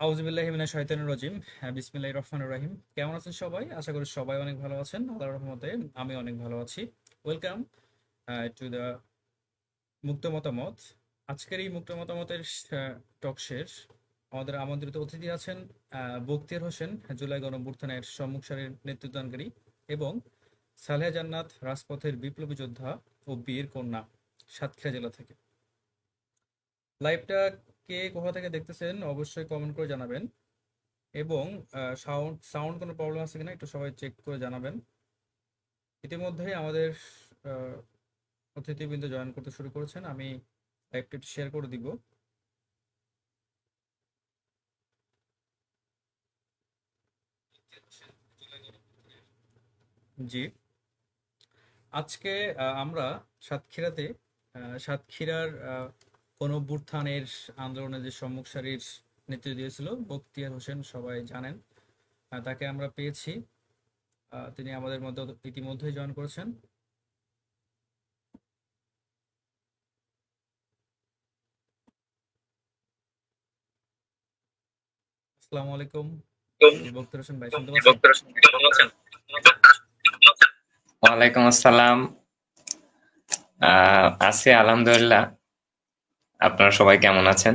আউযুবিল্লাহি মিনাশ শাইতানির রাজিম। হ্যাঁ, বিসমিল্লাহির রহমানির রহিম। কেমন আছেন সবাই? আশা করি সবাই অনেক ভালো আছেন। আল্লাহর রহমতে আমি অনেক ভালো আছি। ওয়েলকাম টু দ্য মুক্ত মতামত। আজকের এই মুক্ত মতামতের টক শেষ। আমাদের আমন্ত্রিত অতিথি আছেন বখতিয়ার হোসেন, জুলাই গণঅভ্যুত্থানের সম্মুখ সারির নেতৃত্বদানকারী, এবং সালেহা জান্নাত, রাজপথের বিপ্লবী যোদ্ধা ও বীর কন্যা, সাতক্ষীরা জেলা থেকে। লাইভটা কে কোথা থেকে দেখতেছেন অবশ্যই কমেন্ট করে জানাবেন, এবং সাউন্ড সাউন্ড কোনো প্রবলেম আছে কিনা একটু সবাই চেক করে জানাবেন। ইতিমধ্যেই আমাদের আহ, অতিথিবৃন্দ জয়েন করতে শুরু করেছেন। আমি লাইভটা একটু শেয়ার করে দিব। জি, আজকে আমরা সাতক্ষীরাতে সাতক্ষীরার গণঅভ্যুত্থানের আন্দোলনের যে সম্মুখ সারির নেতৃত্ব দিয়েছিল বখতিয়ার হোসেন, সবাই জানেন। তাকে আমরা পেয়েছি। তিনি আমাদের মধ্যে ইতিমধ্যেই জয়েন করেছেন। আসসালামু আলাইকুম। জি, বখতিয়ার হোসেন ভাই শুনতে পাচ্ছেন? ওয়ালাইকুম আসসালাম। আছি আলহামদুলিল্লাহ। আপনারা সবাই কেমন আছেন?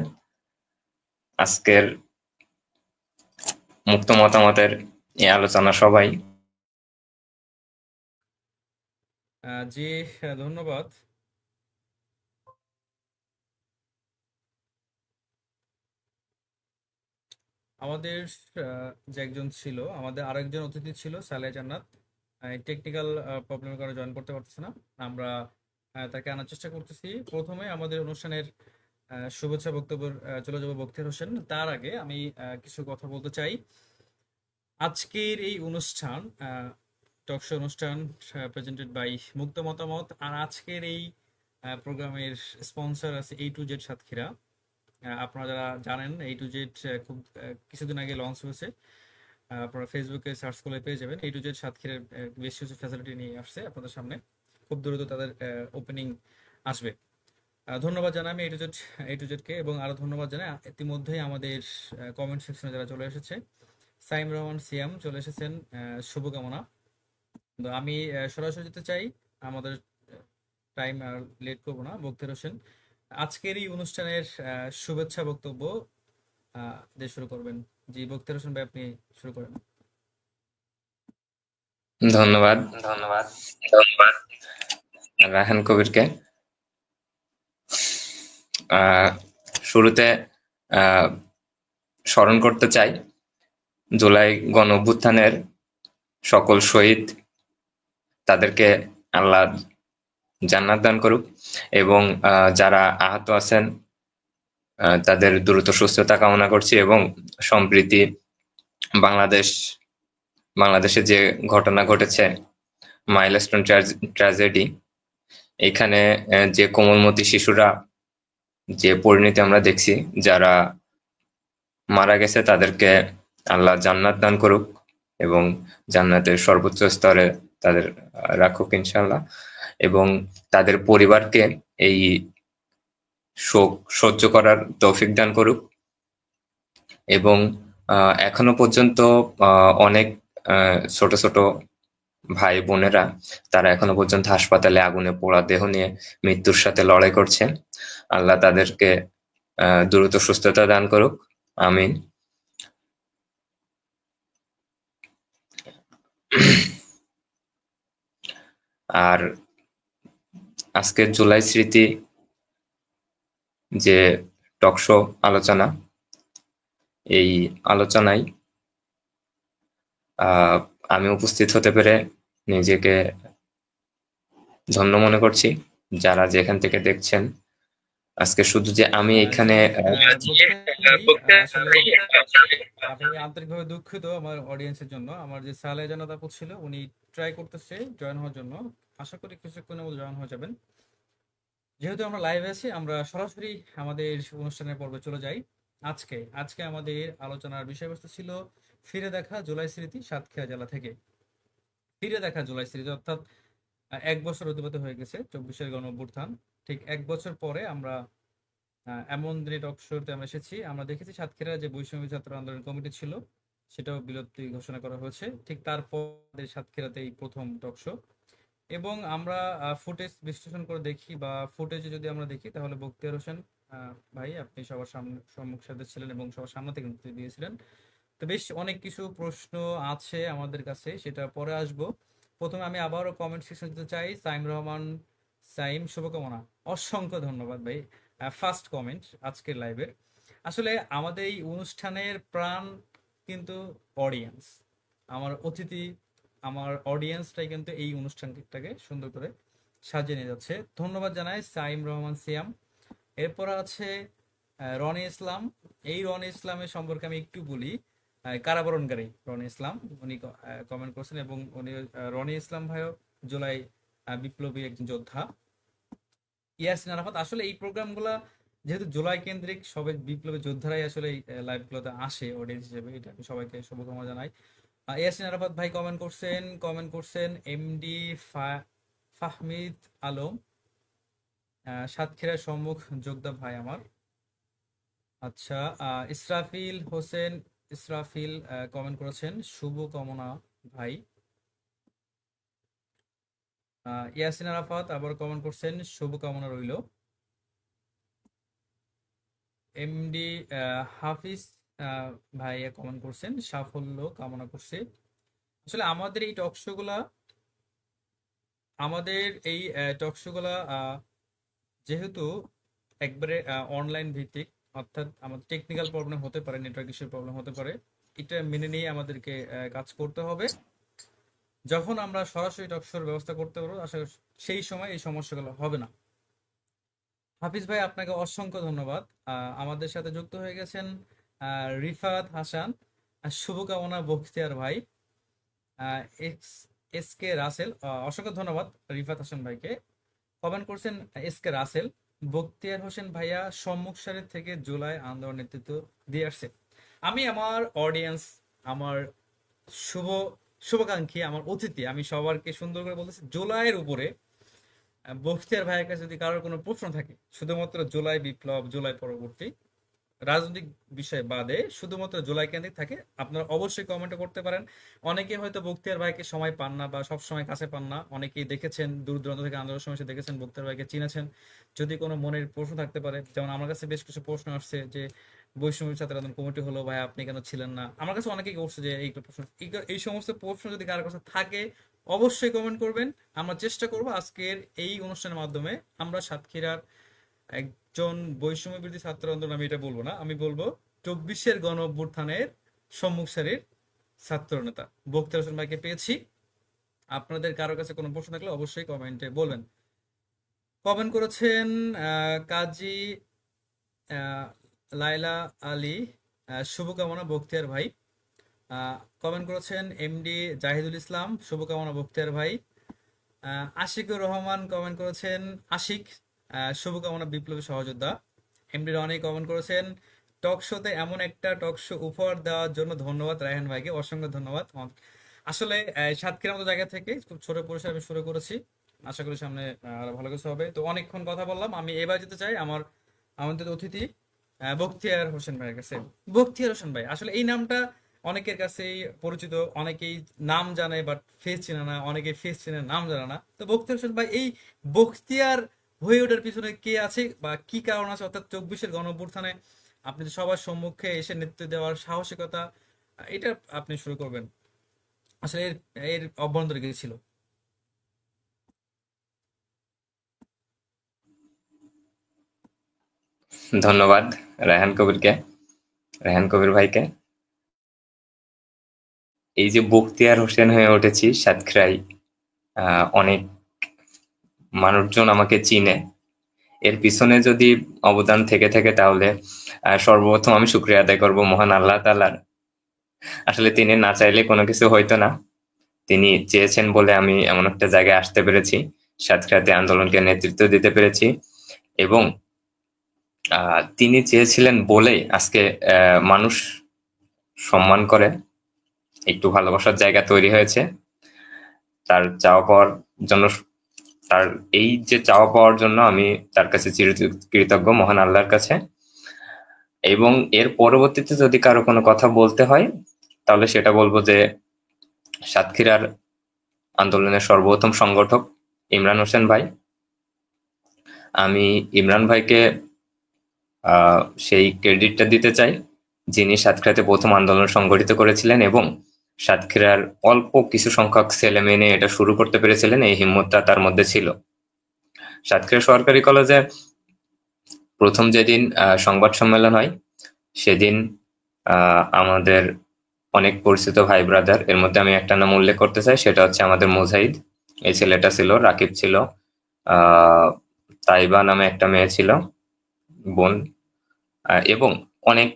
আজকের মুক্ত মতামতের এই আলোচনা সবাই। জি, ধন্যবাদ। আমাদের যে একজন ছিল, আমাদের আরেকজন অতিথি ছিল সালেহ জান্নাত। টেকনিক্যাল প্রবলেমের কারণে জয়েন করতে পারতেছে না। আমরা তাকে আনার চেষ্টা করতেছি। প্রথমে আমাদের অনুষ্ঠানের শুভেচ্ছা বক্তব্য চলে যাবো বখতিয়ার হোসেন। তার আগে আমি কিছু কথা বলতে চাই। আজকের এই অনুষ্ঠান টকশো অনুষ্ঠান প্রেজেন্টেড বাই মুক্ত মতামত, আর আজকের এই প্রোগ্রামের স্পন্সর আছে A to Z সাতক্ষীরা। আপনারা যারা জানেন A to Z খুব কিছুদিন আগে লঞ্চ হয়েছে। আপনারা ফেসবুকে সার্চ করলে পেয়ে যাবেন। A to Z সাতক্ষীরার বেশ কিছু ফ্যাসিলিটি নিয়ে আসছে আপনাদের সামনে। খুব দ্রুত তাদের ওপেনিং আসবে। ধন্যবাদ জানাই আমি A to Z কে, এবং আরো ধন্যবাদ জানাই ইতিমধ্যেই আমাদের কমেন্ট সেকশনে যারা চলে এসেছে। সাইম রহমান সিয়াম চলে এসেছেন, শুভকামনা। তো আমি সরাসরি যেতে চাই। আমাদের টাইম আর লেট করবো না। বখতিয়ার হোসেন আজকের এই অনুষ্ঠানের শুভেচ্ছা বক্তব্য দিয়ে শুরু করবেন। জি, বখতিয়ার হোসেন ভাই, আপনি শুরু করেন। ধন্যবাদ রায়হান কবিরকে। শুরুতে আহ, স্মরণ করতে চাই জুলাই গণ অভ্যুত্থানের সকল শহীদ, তাদেরকে আল্লাহ জান্নাত দান করুক, এবং যারা আহত আছেন তাদের দ্রুত সুস্থতা কামনা করছি। এবং সম্প্রতি বাংলাদেশ বাংলাদেশে যে ঘটনা ঘটেছে, মাইলস্টোন ট্র্যাজেডি, এখানে যে কোমলমতি শিশুরা যে পরিণতি আমরা দেখছি, যারা মারা গেছে তাদেরকে আল্লাহ জান্নাত দান করুক এবং জান্নাতের সর্বোচ্চ স্তরে তাদের রাখুক ইনশাআল্লাহ, এবং তাদের পরিবারকে এই শোক সহ্য করার তৌফিক দান করুক। এবং এখনো পর্যন্ত অনেক ছোট ছোট ভাই বোনেরা, তারা এখনো পর্যন্ত হাসপাতালে আগুনে পোড়া দেহ নিয়ে মৃত্যুর সাথে লড়াই করছে। আল্লাহ তাদেরকে দ্রুত সুস্থতা দান করুক, আমিন। আর আজকের জুলাই স্মৃতি যে টকশো আলোচনা, এই আলোচনায় আমি উপস্থিত হতে পেরে নিজেকে ধন্য মনে করছি। যারা যেখান থেকে দেখছেন, আজকে শুধু যে আমি জি, এখানে বখতিয়ার ভাই, আসলে আমি আন্তরিকভাবে দুঃখিত আমার অডিয়েন্সের জন্য। আমার যে সালেহ জান্নাত আপু ছিল, উনি ট্রাই করতেছে জয়েন হওয়ার জন্য। আশা করি কিছুক্ষণের মধ্যে জয়েন হয়ে যাবেন। যেহেতু আমরা লাইভে আছি, আমরা সরাসরি আমাদের অনুষ্ঠানের পর্বে চলে যাই। আজকে আজকে আমাদের আলোচনার বিষয়বস্তু ছিল ফিরে দেখা জুলাই স্মৃতি সাতক্ষীরা জেলা থেকে। ফিরে দেখা জুলাই স্মৃতি অর্থাৎ 1 বছর অতিবাহিত হয়ে গেছে 24-এর গণ অভ্যুত্থান। ঠিক 1 বছর পরে আমরা এমন দিনে টক শোতে আমরা এসেছি। আমরা দেখেছি সাতক্ষীরা যে বৈষম্য ছাত্র আন্দোলন কমিটি ছিল সেটাও বিলুপ্তি ঘোষণা করা হয়েছে, ঠিক তারপর আমাদের সাতক্ষীরাতে এই প্রথম টক শো। এবং আমরা ফুটেজ বিশ্লেষণ করে দেখি বা ফুটেজে যদি আমরা দেখি তাহলে বখতিয়ার হোসেন ভাই আপনি সবার সামনে সম্মুখ সাথে ছিলেন এবং সবার সামনে থেকে নেতৃত্ব দিয়েছিলেন। তো বেশ অনেক কিছু প্রশ্ন আছে আমাদের কাছে, সেটা পরে আসবো। প্রথমে আমি আবারও কমেন্ট সেকশন দিতে চাই। সাইম রহমান, সাইম শুভকামনা, অসংখ্য ধন্যবাদ ভাই। ফার্স্ট কমেন্ট আজকের লাইভের। আসলে আমাদের এই অনুষ্ঠানের প্রাণ কিন্তু অডিয়েন্স, আমার অতিথি, আমার অডিয়েন্সটাই কিন্তু এই অনুষ্ঠানটাকে সুন্দর করে সাজিয়ে নিয়ে যাচ্ছে। ধন্যবাদ জানাই সাইম রহমান সিয়াম। এরপর আছে রনি ইসলাম। এই রনি ইসলামের সম্পর্কে আমি একটু বলি। কারাবরণকারী রনি ইসলাম, উনি কমেন্ট করছেন এবং উনি রনি ইসলাম ভাইও জুলাই বিপ্লবী একজন যোদ্ধা। ইয়াসিন আরাফাত, আসলে এই প্রোগ্রামগুলা যেহেতু জুলাই কেন্দ্রিক, সবাই বিপ্লবী যোদ্ধারাই আসলে এই লাইভগুলোতে আসে অডিয়েন্স হিসেবে, এটা আমি সবাইকে শুভকামনা জানাই। ইয়াসিন আরাফাত ভাই কমেন্ট করছেন এমডি ফাহমিদ আলম, সাতক্ষীরা সম্মুখ যোদ্ধা ভাই আমার। আচ্ছা, ইসরাফিল হোসেন, ইসরাফিল কমেন্ট করেছেন শুভকামনা ভাই। ইয়াসিন আরাফাত আবার কমেন্ট করছেন শুভকামনা রইল। এমডি হাফিজ ভাই কমেন্ট করছেন সাফল্য কামনা করছে। আসলে আমাদের এই টকশোগুলা যেহেতু একবারে অনলাইন ভিত্তিক, অর্থাৎ আমাদের টেকনিক্যাল প্রবলেম হতে পারে, নেটওয়ার্ক ইস্যুর প্রবলেম হতে পারে, এটা মেনে নিয়ে আমাদেরকে কাজ করতে হবে। যখন আমরা সরাসরি টকশোর ব্যবস্থা করতে পারবো আসলে সেই সময় এই সমস্যাগুলো হবে না। হাফিজ ভাই আপনাকে অসংখ্য ধন্যবাদ। আমাদের সাথে যুক্ত হয়ে গেছেন রিফাত হাসান, শুভকামনা বখতিয়ার ভাই, এস কে রাসেল, অসংখ্য ধন্যবাদ রিফাত হাসান ভাইকে। কমেন্ট করছেন এস কে রাসেল, বখতিয়ার হোসেন ভাইয়া সম্মুখ সারির থেকে জুলাই আন্দোলন নেতৃত্ব দিয়ে আসছে। আমি আমার অডিয়েন্স, আমার শুভ শুভাকাঙ্ক্ষী, আমার অতিথি, আমি সবারকে সুন্দর করে বলতেছি, জুলাইয়ের উপরে বখতিয়ার ভাইয়ের কাছে যদি কারোর কোনো প্রশ্ন থাকে, শুধুমাত্র জুলাই বিপ্লব, জুলাই পরবর্তী রাজনৈতিক বিষয় বাদে শুধুমাত্র জুলাই কেন্দ্রিক থাকে, আপনারা অবশ্যই কমেন্ট করতে পারেন। অনেকে হয়তো বখতিয়ার ভাইকে সময় পান না বা সব সময় কাছে পান না, অনেকেই দেখেছেন দূর দূরান্ত থেকে আন্দোলন সময় এসে দেখেছেন, বখতিয়ার ভাইকে চিনেছেন। যদি কোনো মনের প্রশ্ন থাকতে পারে, যেমন আমার কাছে বেশ কিছু প্রশ্ন আসছে যে বৈষম্য ছাত্র আন্দোলন কমিটি হলো ভাই আপনি কেন ছিলেন না, আমার কাছে অনেকেই করছে যে এই প্রশ্ন, এই সমস্ত প্রশ্ন যদি কারোর কাছে থাকে অবশ্যই কমেন্ট করবেন। আমরা চেষ্টা করব আজকের এই অনুষ্ঠানের মাধ্যমে আমরা সাতক্ষীরার একজন বৈষম্য বিরোধী ছাত্র আন্দোলন, আমি এটা বলবো না, আমি বলবো 24-এর গণ অভ্যুত্থানের সম্মুখ সারির ছাত্র নেতা বখতিয়ার হোসেন ভাইকে পেয়েছি। আপনাদের কারো কাছে কোনো প্রশ্ন থাকলে অবশ্যই কমেন্টে বলবেন। কমেন্ট করেছেন কাজী লাইলা আলী, শুভকামনা বখতিয়ার ভাই। কমেন্ট করেছেন এমডি জাহিদুল ইসলাম, শুভকামনা বখতিয়ার ভাই। আশিকুর রহমান কমেন্ট করেছেন আশিক, শুভকামনা বিপ্লবী সহযোদ্ধা। এমডি রনি কমেন্ট করেছেন টক শোতে এমন একটা টক শো উপহার দেওয়ার জন্য ধন্যবাদ রায়হান ভাইকে, অসংখ্য ধন্যবাদ। আসলে সাতক্ষীরার মতো জায়গা থেকে খুব ছোট পরিসরে আমি শুরু করেছি, আশা করি সামনে আরো ভালো কিছু হবে। তো অনেকক্ষণ কথা বললাম, আমি এবার যেতে চাই আমাদের অতিথি বখতিয়ার হোসেন ভাইয়ের কাছে। বখতিয়ার হোসেন ভাই, আসলে এই নামটা অনেকের কাছেই পরিচিত, অনেকেই নাম জানে বাট ফেস চেনে না, অনেকে ফেস চেনে নাম জানে না। তো বখতিয়ার হোসেন ভাই, এই বখতিয়ার হয়ে ওঠার পিছনে কে আছে বা কি কারণ আছে, অর্থাৎ 24-এর গণ অভ্যুত্থানে আপনি যে সবার সম্মুখে এসে নেতৃত্ব দেওয়ার সাহসিকতা, এটা আপনি শুরু করবেন, আসলে এর এর অভ্যন্তরে কি ছিল? ধন্যবাদ রেহান কবির ভাইকে। এই যে বখতিয়ার হোসেন হয়ে উঠেছি সাতক্ষীরায়, অনেক মানুষজন আমাকে চিনে, এর পিছনে যদি অবদান থেকে থাকে তাহলে সর্বপ্রথম আমি শুকরিয়া আদায় করব মহান আল্লাহ তাআলার। আসলে তিনি না চাইলে কোনো কিছু হইতো না, তিনি চেয়েছেন বলে আমি এমন একটা জায়গায় আসতে পেরেছি, সাতক্ষীরাতে আন্দোলনকে নেতৃত্ব দিতে পেরেছি, এবং তিনি চেয়েছিলেন বলেই আজকে মানুষ সম্মান করে, একটু ভালোবাসার জায়গা তৈরি হয়েছে। তার চাওয়া পাওয়ার জন্য তার এই যে চাওয়া পাওয়ার জন্য আমি তার কাছে চিরকৃতজ্ঞ, মহান আল্লাহর কাছে। এবং এর পরবর্তীতে যদি কারো কোনো কথা বলতে হয় তাহলে সেটা বলবো যে সাতক্ষীরার আন্দোলনের সর্বপ্রথম সংগঠক ইমরান হোসেন ভাই। আমি ইমরান ভাইকে সেই ক্রেডিটটা দিতে চাই যিনি সাতক্ষীরাতে প্রথম আন্দোলন সংগঠিত করেছিলেন এবং সাতক্ষীরার অল্প কিছু সংখ্যক ছেলে মেয়ে নিয়ে এটা শুরু করতে পেরেছিলেন, এই হিম্মতটা তার মধ্যে ছিল। সাতক্ষীরা সরকারি কলেজে প্রথম যেদিন সংবাদ সম্মেলন হয় সেদিন আমাদের অনেক পরিচিত ভাই ব্রাদার, এর মধ্যে আমি একটা নাম উল্লেখ করতে চাই, সেটা হচ্ছে আমাদের মুজাহিদ। এই ছেলেটা ছিল, রাকিব ছিল, তাইবা নামে একটা মেয়ে ছিল, বোন, এবং অনেক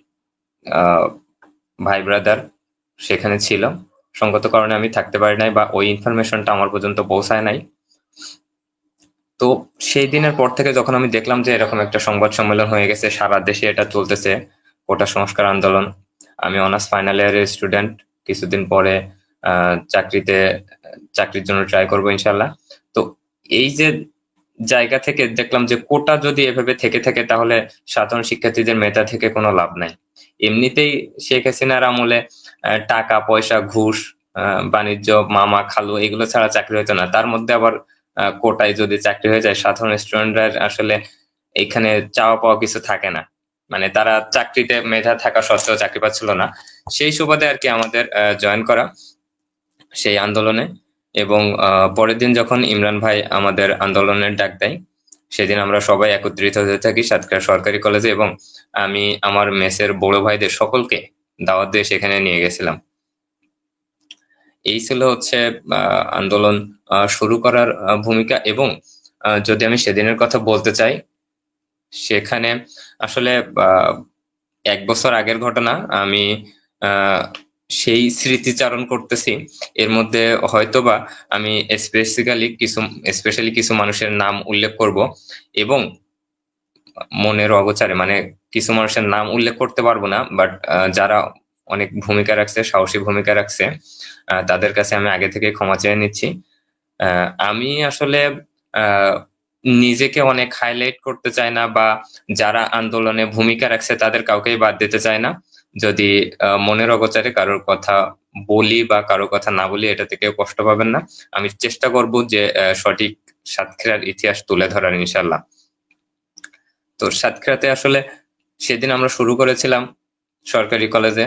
ভাই ব্রাদার সেখানে ছিল। সঙ্গত কারণে আমি থাকতে পারি নাই বা ওই ইনফরমেশনটা আমার পর্যন্ত পৌঁছায় নাই। তো সেই দিনের পর থেকে যখন আমি দেখলাম যে এরকম একটা সংবাদ সম্মেলন হয়ে গেছে, সারা দেশে এটা চলতেছে, কোটা সংস্কার আন্দোলন, আমি অনার্স ফাইনাল ইয়ারের স্টুডেন্ট, কিছুদিন পরে চাকরির জন্য ট্রাই করবো ইনশাল্লাহ। তো এই যে জায়গা থেকে দেখলাম যে কোটা যদি এভাবে থেকে থাকে তাহলে সাধারণ শিক্ষার্থীদের মেধা থেকে কোনো লাভ নাই। এমনিতেই শেখ হাসিনার আমলে টাকা পয়সা, ঘুষ, বাণিজ্য, মামা খালু এগুলো ছাড়া চাকরি হতো না। তার মধ্যে আবার কোটায় যদি চাকরি হয়ে যায়, সাধারণ স্টুডেন্টরা আসলে এখানে চাওয়া পাওয়া কিছু থাকে না, মানে তারা চাকরিতে মেধা থাকা সত্ত্বেও চাকরি পাচ্ছিল না। সেই সুবাদে আর কি আমাদের জয়েন করা সেই আন্দোলনে। এবং পরের দিন যখন ইমরান ভাই আমাদের আন্দোলনের ডাক দেয়, সেদিন আমরা সবাই একত্রিত হতে থাকি সাতক্ষীরা সরকারি কলেজে, এবং আমি আমার মেসের বড় ভাইদের সকলকে দাওয়াত দিয়ে সেখানে নিয়ে গেছিলাম। এই ছিল হচ্ছে আন্দোলন শুরু করার ভূমিকা। এবং যদি আমি সেদিনের কথা বলতে চাই, সেখানে আসলে 1 বছর আগের ঘটনা, আমি সেই স্মৃতিচারণ করতেছি। এর মধ্যে হয়তোবা আমি স্পেশালি কিছু মানুষের নাম উল্লেখ করব, এবং মনের অগোচরে মানে কিছু মানুষের নাম উল্লেখ করতে পারবো না, বাট যারা অনেক ভূমিকা রাখছে, সাহসী ভূমিকা রাখছে, তাদের কাছে আমি আগে থেকে ক্ষমা চেয়ে নিচ্ছি। আমি আসলে নিজেকে অনেক হাইলাইট করতে চাই না, বা যারা আন্দোলনে ভূমিকা রাখছে তাদের কাউকেই বাদ দিতে চাই না। যদি মনের অগোচরে কারোর কথা বলি বা কারোর কথা না বলি, এটা থেকে কষ্ট পাবেন না। আমি চেষ্টা করব যে সঠিক সাতক্ষীরার ইতিহাস তুলে ধরার, ইনশাল্লাহ। তো সাতক্ষীরাতে আসলে সেদিন আমরা শুরু করেছিলাম সরকারি কলেজে,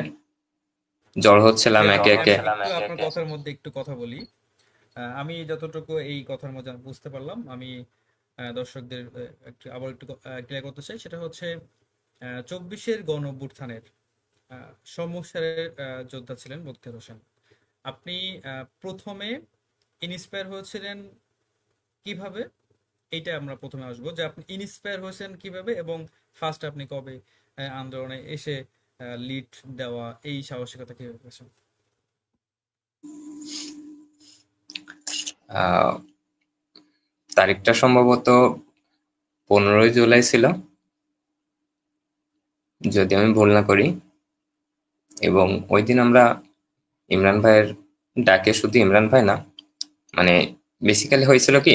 জড় হচ্ছিলাম জি একে আপু, একে। আমি একটু আপনার কথার মধ্যে একটু কথা বলি। আমি যতটুকু এই কথার মধ্যে বুঝতে পারলাম, আমি দর্শকদের আবার একটু ক্লিয়ার করতে চাই। সেটা হচ্ছে 24-এর গণ অভ্যুত্থানের সম্মুখ সারির যোদ্ধা ছিলেন বখতিয়ার হোসেন। আপনি প্রথমে ইন্সপায়ার হয়েছিলেন কিভাবে, এইটা আমরা প্রথমে আসবো, যে আপনি ইন্সপায়ার হয়েছেন কিভাবে এবং ফার্স্ট আপনি কবে আন্দোলনে এসে লিড দেওয়া, এই সাহসিকতা কিভাবে পেয়েছেন? তারিখটা সম্ভবত 15ই জুলাই ছিল, যদি আমি ভুল না করি। এবং ওই দিন আমরা ইমরান ভাইয়ের ডাকে, শুধু ইমরান ভাই না, মানে বেসিক্যালি হয়েছিল কি,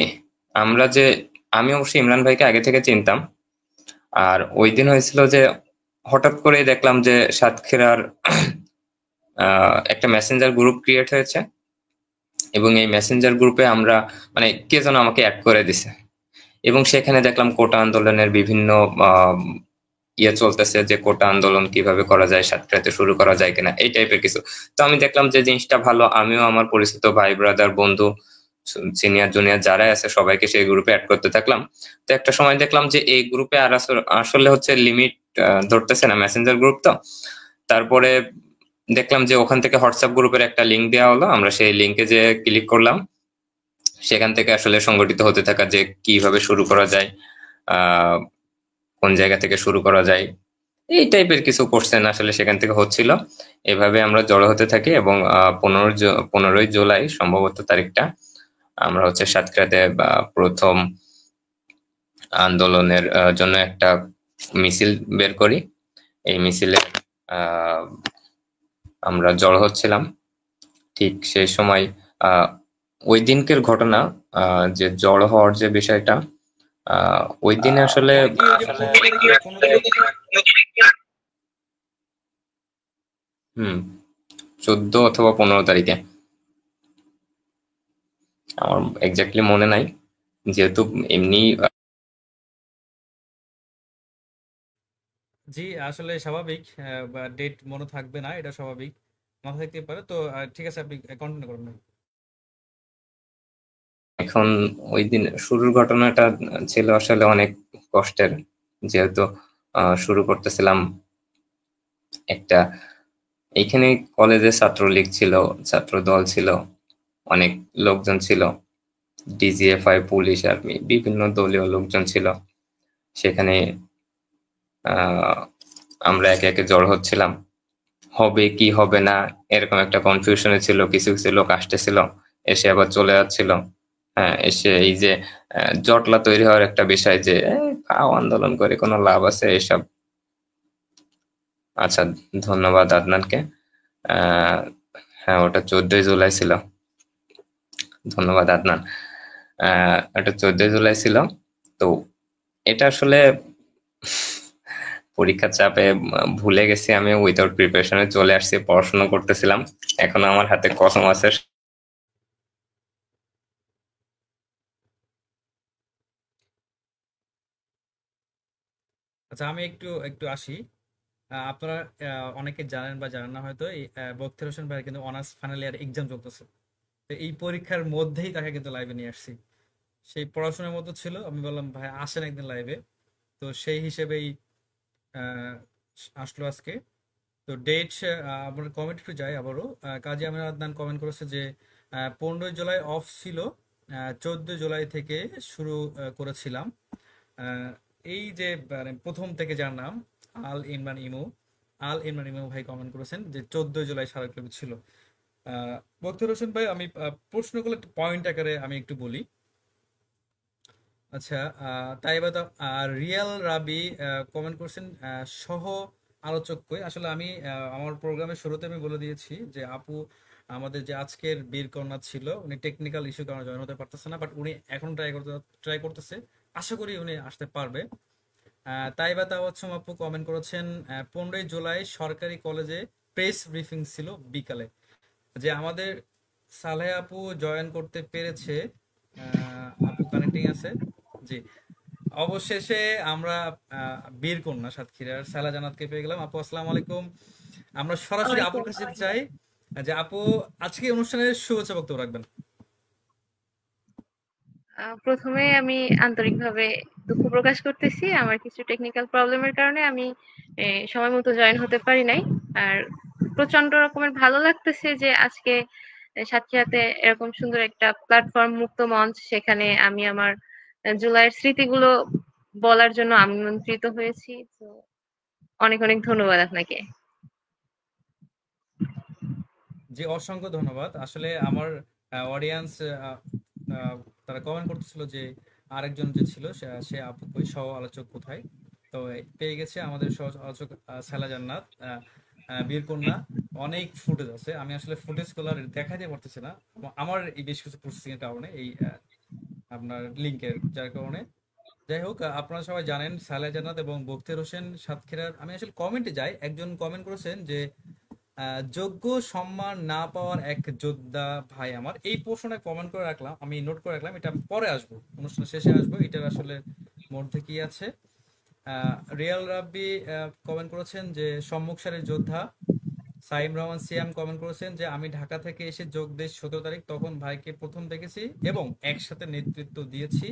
আমি অবশ্যই ইমরান ভাইকে আগে থেকে চিনতাম। আর ওই দিন হয়েছিল যে হঠাৎ করে দেখলাম যে সাতক্ষীরার একটা মেসেঞ্জার গ্রুপ ক্রিয়েট হয়েছে, এবং এই মেসেঞ্জার গ্রুপে আমরা, মানে কে যেন আমাকে অ্যাড করে দিছে, এবং সেখানে দেখলাম কোটা আন্দোলনের বিভিন্ন চলতেছে, যে কোটা আন্দোলন কিভাবে করা যায়, সাতক্ষীরাতে শুরু করা যায় কিনা, এই টাইপের কিছু। তো আমি দেখলাম যে জিনিসটা ভালো, আমিও আমার পরিচিত ভাই ব্রাদার, বন্ধু, সিনিয়র জুনিয়র যারাই আছে সবাইকে সেই গ্রুপে অ্যাড করতে থাকলাম। তো একটা সময় দেখলাম যে এই গ্রুপে আর আসলে হচ্ছে লিমিট ধরতেছে না, মেসেঞ্জার গ্রুপ তো। তারপরে দেখলাম যে ওখান থেকে হোয়াটসঅ্যাপ গ্রুপের একটা লিঙ্ক দেওয়া হলো, আমরা সেই লিঙ্কে যে ক্লিক করলাম, সেখান থেকে আসলে সংগঠিত হতে থাকা, যে কিভাবে শুরু করা যায়, কোন জায়গা থেকে শুরু করা যায়, এই টাইপের কিছু কোশ্চেন আসলে সেখান থেকে হচ্ছিল। এভাবে আমরা জড়ো হতে থাকি, এবং 15ই জুলাই সম্ভবত তারিখটা, আমরা হচ্ছে সাতক্ষীরাতে প্রথম আন্দোলনের জন্য একটা মিছিল বের করি। এই মিছিলে আমরা জড়ো হচ্ছিলাম। ঠিক সেই সময় ওই দিনকের ঘটনা, যে জড়ো হওয়ার যে বিষয়টা, ওই দিনে আসলে এটা কি ওই যে 15 তারিখে 15 তারিখে? হুম, 14 অথবা 15 তারিখে, আমার এক্স্যাক্টলি মনে নাই, যেহেতু এমনি জি, আসলে স্বাভাবিক, ডেট মনে থাকবে না, এটা স্বাভাবিক, মাথা থাকতে পারে। তো ঠিক আছে, আপনি কন্টিনিউ করুন ভাই। এখন ওই দিন শুরুর ঘটনাটা ছিল আসলে অনেক কষ্টের, যেহেতু শুরু করতেছিলাম একটা, এইখানে কলেজে ছাত্রলীগ ছিল, ছাত্র দল ছিল, অনেক লোকজন ছিল, ডিজিএফআই, পুলিশ, আর্মি, বিভিন্ন দলীয় লোকজন ছিল সেখানে। আহ, আমরা একে একে জড়ো হচ্ছিলাম, হবে কি হবে না এরকম একটা কনফিউশনে ছিল। কিছু কিছু লোক আসতেছিল, এসে আবার চলে যাচ্ছিল। হ্যাঁ, এসে এই যে জটলা তৈরি হওয়ার একটা বিষয়, যে খাও আন্দোলন করে কোনো লাভ আছে এসব। আচ্ছা, ধন্যবাদ আদনানকে। আহ হ্যাঁ, ওটা 14ই জুলাই ছিল। ধন্যবাদ আদনান। এটা 14ই জুলাই ছিল। তো এটা আসলে পরীক্ষার চাপে ভুলে গেছি, আমি উইদাউট প্রিপারেশনে চলে আসছি, পড়াশোনা করতেছিলাম। এখন আমার হাতে কসম আছে। আচ্ছা, আমি একটু একটু আসি। আপনারা অনেকে জানেন বা জানেন না হয়তো, এই বখতিয়ার হোসেন ভাইয়ের কিন্তু অনার্স ফাইনাল ইয়ার এক্সাম চলতেছে। তো এই পরীক্ষার মধ্যেই তাকে কিন্তু লাইভে নিয়ে আসছি। সেই পড়াশোনার মতো ছিল, আমি বললাম ভাই আসেন একদিন লাইভে। তো সেই হিসেবেই আহ, আসলো আজকে। তো ডেট, আমরা কমেন্ট একটু যাই আবারও। কাজী আমির আদনান কমেন্ট করেছে যে 15ই জুলাই অফ ছিল, 14ই জুলাই থেকে শুরু করেছিলাম। আহ, এই যে মানে প্রথম থেকে যার নাম আল ইমরান ইমু, আল ইমরান ইমু ভাই কমেন্ট করেছেন যে 14ই জুলাই স্মারকলিপি ছিল। বখতিয়ার হোসেন ভাই, আমি প্রশ্নগুলো একটু পয়েন্ট আকারে আমি একটু বলি। আচ্ছা, তাই বা রিয়াল রাবি কমেন্ট করছেন সহ আলোচক কই। আসলে আমি আমার প্রোগ্রামের শুরুতে আমি বলে দিয়েছি যে আপু আমাদের যে আজকের বীর কন্যা ছিল, উনি টেকনিক্যাল ইস্যু কারণে জয়েন হতে পারতেছে না, বাট উনি এখন ট্রাই করতেছে, আশা করি উনি আসতে পারবে। তাই বা তাওয়াচ্ছম আপু কমেন্ট করেছেন 15ই জুলাই সরকারি কলেজে প্রেস ব্রিফিং ছিল বিকালে। যে আমাদের সালেহ আপু জয়েন করতে পেরেছে। আপু কানেক্টিং আছে। জি, অবশেষে আমরা বীর কন্যা সাতক্ষীরার সালা জান্নাতকে পেয়ে গেলাম। আপু আসসালামু আলাইকুম। আমরা সরাসরি আপুর ওয়ালাইকুম কাছে যেতে আসসালাম। চাই যে আপু আজকে অনুষ্ঠানের শুভেচ্ছা বক্তব্য রাখবেন। প্রথমে আমি আন্তরিকভাবে দুঃখ প্রকাশ করতেছি। আমার কিছু টেকনিক্যাল প্রবলেমের কারণে আমি সময় মতো জয়েন হতে পারি নাই। আর প্রচন্ড রকমের ভালো লাগতেছে যে আজকে সাথে এরকম সুন্দর একটা প্ল্যাটফর্ম, মুক্ত মঞ্চ, সেখানে আমি আমার জুলাইয়ের স্মৃতিগুলো বলার জন্য আমন্ত্রিত হয়েছি। তো অনেক অনেক ধন্যবাদ আপনাকে। জি, অসংখ্য ধন্যবাদ। আসলে আমার অডিয়েন্স তারা কমেন্ট করতেছিল যে আরেকজন যে ছিল সে সে আপু কই, সহ আলোচক কোথায়। তো পেয়ে গেছে আমাদের সহ আলোচক সালা জান্নাত, বীরকন্যা। অনেক ফুটেজ আছে, আমি আসলে ফুটেজ গুলো আর দেখাতে পারতেছি না, আমার এই বেশ কিছু প্রসেসিং এর কারণে, এই আপনার লিঙ্কের যার কারণে। যাই হোক, আপনারা সবাই জানেন সালেহ জান্নাত এবং বখতিয়ার হোসেন সাতক্ষীরার। আমি আসলে কমেন্টে যাই, একজন কমেন্ট করেছেন যে যোগ্য সম্মান না পাওয়ার এক যোদ্ধা ভাই আমার। এই প্রশ্নটা কমেন্ট করে রাখলাম, আমি নোট করে রাখলাম, এটা আমি পরে আসবো, অনুষ্ঠানের শেষে আসবো, এটার আসলে মধ্যে কি আছে। রিয়াল রাব্বি কমেন্ট করেছেন যে সম্মুখ সারির যোদ্ধা। সাইম রহমান সিয়াম কমেন্ট করেছেন যে আমি ঢাকা থেকে এসে যোগ দেশ 17 তারিখ, তখন ভাইকে প্রথম দেখেছি এবং একসাথে নেতৃত্ব দিয়েছি।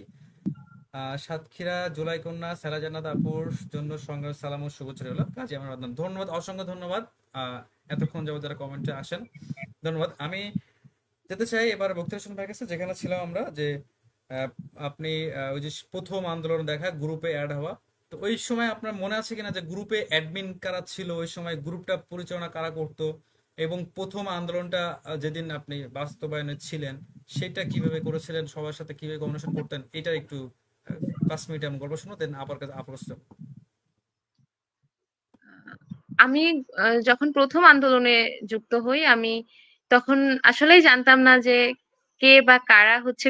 সাতক্ষীরা জুলাই কন্যা সেরা জান্নাত আপুর জন্য সংগ্রাম সালাম ও শুভেচ্ছা রইল। কাজী আমার আদনান, ধন্যবাদ, অসংখ্য ধন্যবাদ। এতক্ষণ যাবত যারা কমেন্টে আসেন, ধন্যবাদ। আমি যেতে চাই এবার বক্তব্য হোসেন ভাইয়ের কাছে, যেখানে ছিলাম আমরা, যে আহ, আপনি ওই যে প্রথম আন্দোলন দেখা গ্রুপে অ্যাড হওয়া, তো ওই সময় আপনার মনে আছে কিনা যে গ্রুপে অ্যাডমিন কারা ছিল, ওই সময় গ্রুপটা পরিচালনা কারা করতো, এবং প্রথম আন্দোলনটা যেদিন আপনি বাস্তবায়নে ছিলেন সেটা কিভাবে করেছিলেন, সবার সাথে কিভাবে কমিউনিকেশন করতেন, এটা একটু 5 মিনিট আমি গল্প শুনো, দেন আবার কাছে আপনার কাছে যাবো। আমি যখন প্রথম আন্দোলনে যুক্ত হই, আমি তখন আসলেই জানতাম না যে কে কে বা কারা হচ্ছে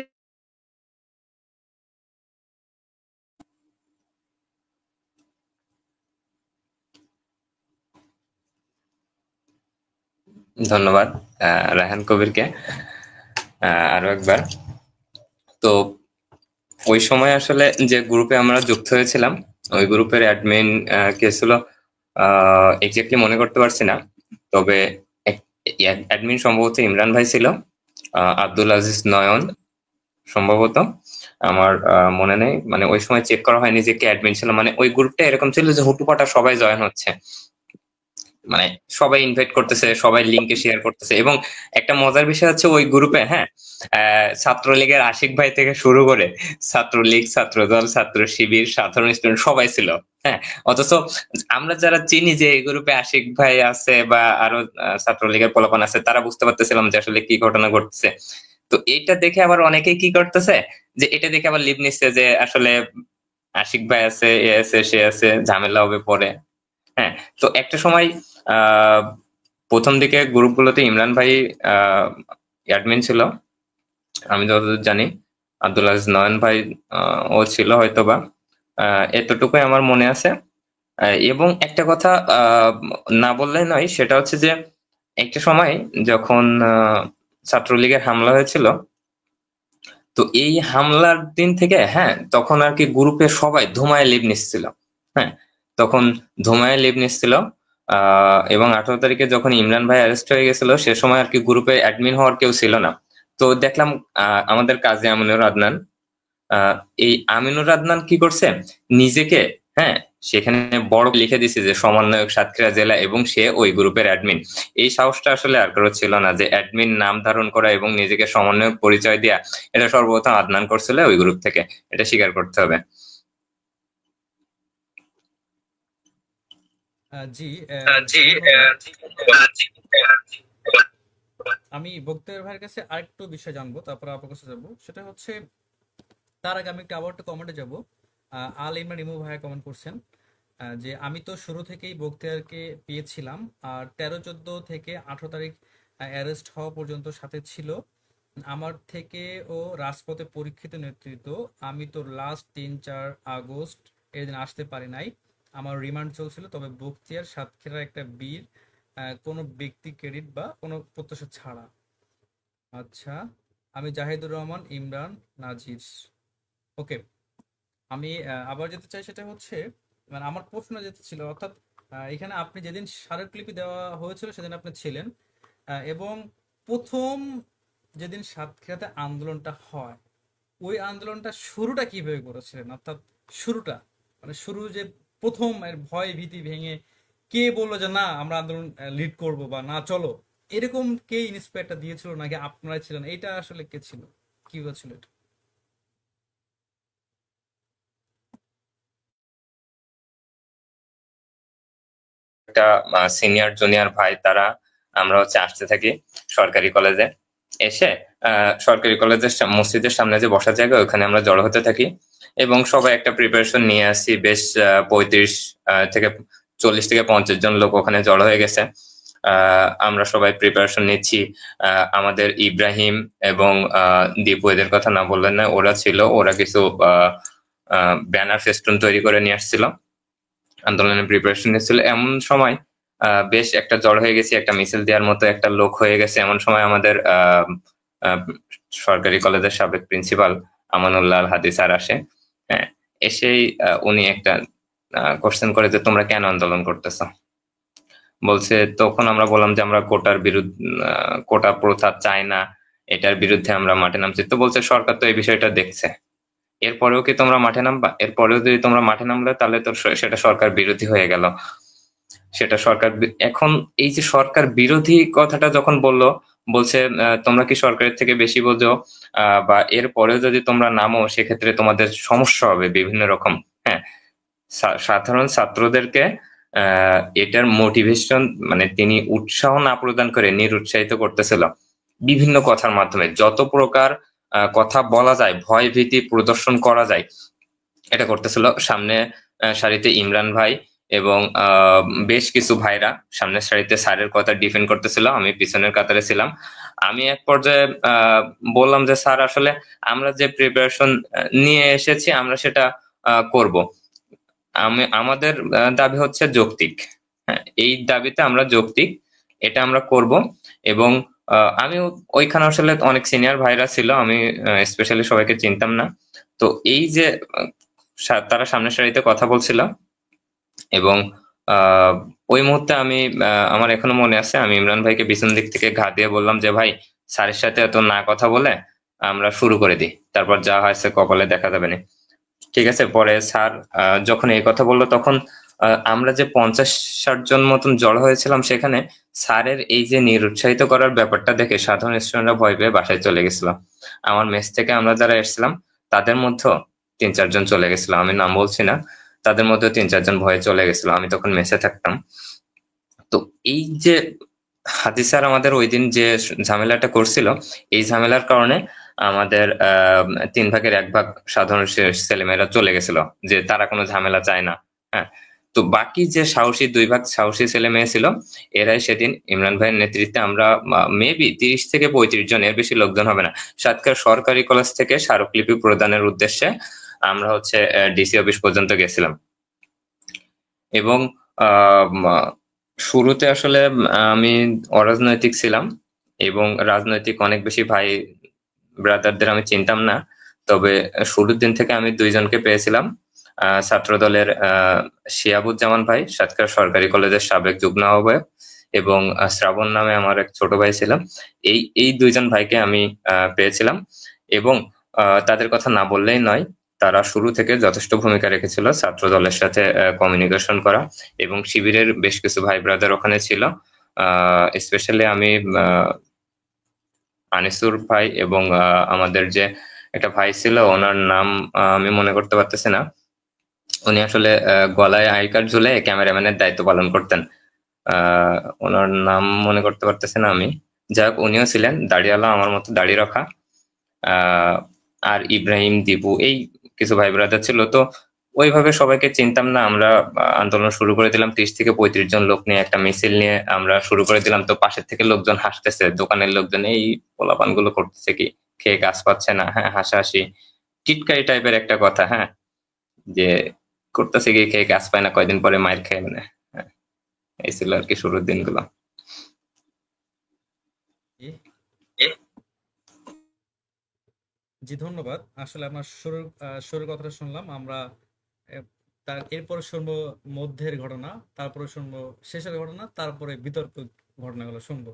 ধন্যবাদ রায়হান কবিরকে আরো একবার। তো ওই সময় আসলে যে গ্রুপে আমরা যুক্ত হয়েছিলাম, ওই গ্রুপের অ্যাডমিন কে ছিল এক্স্যাক্টলি মনে করতে পারছি না, তবে অ্যাডমিন সম্ভবত ইমরান ভাই ছিল, আব্দুল আজিজ নয়ন সম্ভবত, আমার মনে নেই, মানে ওই সময় চেক করা হয়নি যে কে অ্যাডমিন ছিল। মানে ওই গ্রুপটা এরকম ছিল যে হুটুপাটা সবাই জয়েন হচ্ছে, মানে সবাই ইনভাইট করতেছে, সবাই লিঙ্কে শেয়ার করতেছে। এবং একটা মজার বিষয় হচ্ছে ওই গ্রুপে, হ্যাঁ, ছাত্রলীগের আশিক ভাই থেকে শুরু করে ছাত্রলীগ, ছাত্রদল, ছাত্র শিবির, সাধারণ স্টুডেন্ট সবাই ছিল, হ্যাঁ। অথচ আমরা যারা চিনি যে এই গ্রুপে আশিক ভাই আছে বা আরো ছাত্রলীগের পোলাপান আছে, তারা বুঝতে পারতেছিলাম যে আসলে কি ঘটনা ঘটছে। তো এইটা দেখে আবার অনেকেই কি করতেছে, যে এটা দেখে আবার লিভ নিচ্ছে যে আসলে আশিক ভাই আছে, এ আছে, সে আছে, ঝামেলা হবে পরে। হ্যাঁ, তো একটা সময় প্রথম দিকে গ্রুপগুলোতে ইমরান ভাই অ্যাডমিন ছিল, আমি যতদূর জানি। আব্দুল আজিজ নয়ন ভাই ও ছিল হয়তোবা, এতটুকুই আমার মনে আছে। এবং একটা কথা না বললে নয়, সেটা হচ্ছে যে একটা সময় যখন ছাত্রলীগের হামলা হয়েছিল, তো এই হামলার দিন থেকে, হ্যাঁ, তখন আর কি গ্রুপে সবাই ধুমায় লিভ নিচ্ছিল, হ্যাঁ, তখন ধুমায় লিভ নিচ্ছিল। এবং 18 তারিখে যখন ইমরান ভাই অ্যারেস্ট হয়ে গেছিল, সে সময় আর কি গ্রুপে অ্যাডমিন হওয়ার কেউ ছিল না। তো দেখলাম আমাদের কাজী আমিনুর আদনান, আহ এই আমিনুর আদনান কি করছে, নিজেকে, হ্যাঁ, সেখানে বড় লিখে দিছে যে সমন্বয়ক সাতক্ষীরা জেলা, এবং সে ওই গ্রুপের অ্যাডমিন। এই সাহসটা আসলে আর কারো ছিল না, যে অ্যাডমিন নাম ধারণ করা এবং নিজেকে সমন্বয়ক পরিচয় দেয়া। এটা সর্বপ্রথম আদনান করছিল ওই গ্রুপ থেকে, এটা স্বীকার করতে হবে। জি, জি, ধন্যবাদ। আমি বক্তার ভাইয়ের কাছে আরেকটু বিষয় জানবো, তারপর আপনার কাছে যাবো। সেটা হচ্ছে, তার আগে আমি একটু আবার একটু কমেন্টে যাবো। আল ইমরান ইমু ভাইয়া কমেন্ট করছেন যে আমি তো শুরু থেকেই বক্তিয়ারকে পেয়েছিলাম, আর 13-14 থেকে 18 তারিখ অ্যারেস্ট হওয়া পর্যন্ত সাথে ছিল। আমার থেকে ও রাজপথে পরীক্ষিত নেতৃত্ব। আমি তো লাস্ট 3-4 আগস্ট এদিন আসতে পারি নাই, আমার রিমান্ড চলছিল। তবে বক্তিয়ার সাতক্ষীরার একটা বীর, কোনো ব্যক্তি ক্রেডিট বা কোনো প্রত্যাশা ছাড়া। আচ্ছা, আমি জাহিদুর রহমান ইমরান নাজির। ওকে, আমি আবার যেতে চাই। সেটা হচ্ছে, মানে আমার প্রশ্ন যেতে ছিল, অর্থাৎ এখানে আপনি যেদিন স্মারকলিপি দেওয়া হয়েছিল সেদিন আপনি ছিলেন, এবং প্রথম যেদিন সাতক্ষীরাতে আন্দোলনটা হয়, ওই আন্দোলনটা শুরুটা কিভাবে করেছিলেন? অর্থাৎ শুরুটা, মানে শুরু যে প্রথম এর ভয় ভীতি ভেঙে কে বললো যে না আমরা আন্দোলন লিড করব, বা না চলো, এরকম কে ইন্সপায়ারটা দিয়েছিল, নাকি আপনারা ছিলেন? এটা আসলে কে ছিল, কি হয়েছিল এটা? একটা সিনিয়র জুনিয়র ভাই, তারা আমরা হচ্ছে আসতে থাকি সরকারি কলেজে। এসে সরকারি কলেজের মসজিদের সামনে যে বসার জায়গা, ওখানে আমরা জড়ো হতে থাকি, এবং সবাই একটা প্রিপারেশন নিয়ে আসি। বেশ 35 থেকে 40 থেকে 50 জন লোক ওখানে জড়ো হয়ে গেছে। আমরা সবাই প্রিপারেশন নিচ্ছি। আমাদের ইব্রাহিম এবং দীপু, এদের কথা না বললেন না, ওরা ছিল, ওরা কিছু ব্যানার ফেস্টুন তৈরি করে নিয়ে আসছিল, আন্দোলনের প্রিপারেশন নিচ্ছিল। এমন সময় বেশ একটা জড় হয়ে গেছি, একটা মিছিল দেওয়ার মতো একটা লোক হয়ে গেছে। এমন সময় আমাদের সরকারি কলেজের সাবেক প্রিন্সিপাল আমানুল্লাহ আল হাদি স্যার আসে। হ্যাঁ, এসেই উনি একটা কোশ্চেন করে যে তোমরা কেন আন্দোলন করতেছ, বলছে। তখন আমরা বললাম যে আমরা কোটার বিরুদ্ধে, কোটা প্রথা চাই না, এটার বিরুদ্ধে আমরা মাঠে নামছি। তো বলছে সরকার তো এই বিষয়টা দেখছে, এরপরেও কি তোমরা মাঠে নামবা? এরপরেও যদি তোমরা মাঠে নামলে তাহলে তো সেটা সরকার বিরোধী হয়ে গেল। সেটা সরকার এখন এই যে সরকার বিরোধী কথাটা যখন বললো, বলছে তোমরা কি সরকারের থেকে বেশি বোঝো, বা এরপরেও যদি তোমরা নামো সেক্ষেত্রে তোমাদের সমস্যা হবে বিভিন্ন রকম। হ্যাঁ, সাধারণ ছাত্রদেরকে এটার মোটিভেশন, মানে তিনি উৎসাহ না প্রদান করে নিরুৎসাহিত করতেছিল বিভিন্ন কথার মাধ্যমে। যত প্রকার কথা বলা যায়, ভয় ভীতি প্রদর্শন করা যায়, এটা করতেছিল। সামনে সারিতে ইমরান ভাই এবং বেশ কিছু ভাইরা সামনের সারিতে স্যারের কথা ডিফেন্ড করতেছিল, আমি পিছনের কাতারে ছিলাম। আমি এক পর্যায়ে বললাম যে স্যার আসলে আমরা যে প্রিপারেশন নিয়ে এসেছি আমরা সেটা করব। আমাদের দাবি হচ্ছে যৌক্তিক, হ্যাঁ এই দাবিতে আমরা যৌক্তিক, এটা আমরা করব। এবং আমি ওইখানে আসলে অনেক সিনিয়র ভাইরা ছিল, আমি স্পেশালি সবাইকে চিনতাম না। তো এই যে তারা সামনের সারিতে কথা বলছিল এবং ওই মুহূর্তে আমি আমার এখনো মনে আছে, আমি ইমরান ভাইকে পিছন দিক থেকে ঘা দিয়ে বললাম যে ভাই স্যারের সাথে এত না কথা বলে আমরা শুরু করে দিই, তারপর যা হয়েছে কপালে দেখা যাবে না। ঠিক আছে, পরে স্যার যখন এই কথা বললো তখন আমরা যে 50-60 জন মতন জড়ো হয়েছিলাম সেখানে, স্যারের এই যে নিরুৎসাহিত করার ব্যাপারটা দেখে সাধারণ স্টুডেন্টরা ভয় পেয়ে বাসায় চলে গেছিল। আমার মেস থেকে আমরা যারা এসেছিলাম তাদের মধ্যে 3-4 জন চলে গেছিল, আমি নাম বলছি না, তাদের মধ্যে 3-4 জন ভয়ে চলে গেছিল, আমি তখন মেসে থাকতাম। তো এই যে হাদি স্যার আমাদের ওই দিন যে ঝামেলাটা করছিল, এই ঝামেলার কারণে আমাদের 3 ভাগের 1 ভাগ সাধারণ ছেলেমেয়েরা চলে গেছিল, যে তারা কোনো ঝামেলা চায় না। হ্যাঁ, তো বাকি যে সাহসী 2 ভাগ সাহসী ছেলে মেয়ে ছিল, এরাই সেদিন ইমরান ভাইয়ের নেতৃত্বে আমরা মেবি 30 থেকে 35 জন, এর বেশি লোকজন হবে না, সাতক্ষীরা সরকারি কলেজ থেকে স্মারকলিপি প্রদানের উদ্দেশ্যে আমরা হচ্ছে ডিসি অফিস পর্যন্ত গেছিলাম। এবং শুরুতে আসলে আমি অরাজনৈতিক ছিলাম এবং রাজনৈতিক অনেক বেশি ভাই ব্রাদারদের আমি চিনতাম না। তবে শুরুর দিন থেকে আমি 2 জনকে পেয়েছিলাম, ছাত্র দলের শিয়াবুজ্জামান ভাই, সাতক্ষীরা সরকারি কলেজের সাবেক যুগ্ম আহ্বায়ক, এবং শ্রাবণ নামে আমার এক ছোট ভাই ছিল। এই 2 জন ভাইকে আমি পেয়েছিলাম এবং তাদের কথা না বললেই নয়, তারা শুরু থেকে যথেষ্ট ভূমিকা রেখেছিল ছাত্র দলের সাথে কমিউনিকেশন করা, এবং শিবিরের বেশ কিছু ভাই ব্রাদার ওখানে ছিল। স্পেশালি আমি আনিসুর ভাই এবং আমাদের যে একটা ভাই ছিল, ওনার নাম আমি মনে করতে পারতেছি না, উনি আসলে গলায় আই কার্ড ঝুলে ক্যামেরাম্যানের দায়িত্ব পালন করতেন, ওনার নাম মনে করতে পারতেছি না আমি। যাই হোক, উনিও ছিলেন দাড়িওয়ালা, আমার মতো দাড়ি রাখা। আর ইব্রাহিম, দীপু, এই কিছু ভাই ব্রাদার ছিল। তো ওইভাবে সবাইকে চিনতাম না, আমরা আন্দোলন শুরু করে দিলাম। 30 থেকে 35 জন লোক নিয়ে একটা মিছিল নিয়ে আমরা শুরু করে দিলাম। তো পাশের থেকে লোকজন হাসতেছে, দোকানের লোকজন এই পোলাপান গুলো করতেছে কি, খেয়ে কাজ পাচ্ছে না, হ্যাঁ হাসাহাসি টিটকারি টাইপের একটা কথা, হ্যাঁ যে করতেছে কি খেয়ে কাজ পায় না, কয়দিন পরে মায়ের খেয়ে মানে। হ্যাঁ, এই ছিল আর কি শুরুর দিনগুলো। জি ধন্যবাদ। আসলে আপনার শুরুর কথাটা শুনলাম আমরা, তার এরপরে শুনবো মধ্যের ঘটনা, তারপরে শুনবো শেষের ঘটনা, তারপরে বিতর্ক ঘটনাগুলো শুনবো।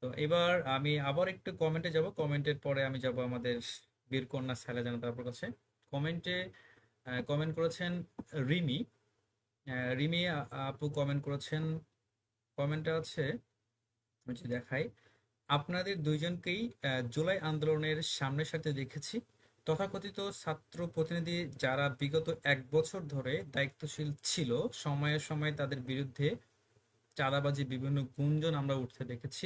তো এবার আমি আবার একটু কমেন্টে যাব, কমেন্টের পরে আমি যাব আমাদের বীরকন্যা সাইলা জানাত আপুর কাছে। কমেন্টে কমেন্ট করেছেন রিমি। রিমি আপু কমেন্ট করেছেন, কমেন্টে আছে, আমি যদি দেখাই, আপনাদের দুইজনকেই জুলাই আন্দোলনের সামনের সাথে দেখেছি। তথাকথিত ছাত্র প্রতিনিধি যারা বিগত 1 বছর ধরে দায়িত্বশীল ছিল, সময়ে সময়ে তাদের বিরুদ্ধে চাঁদাবাজি বিভিন্ন গুঞ্জন আমরা উঠতে দেখেছি।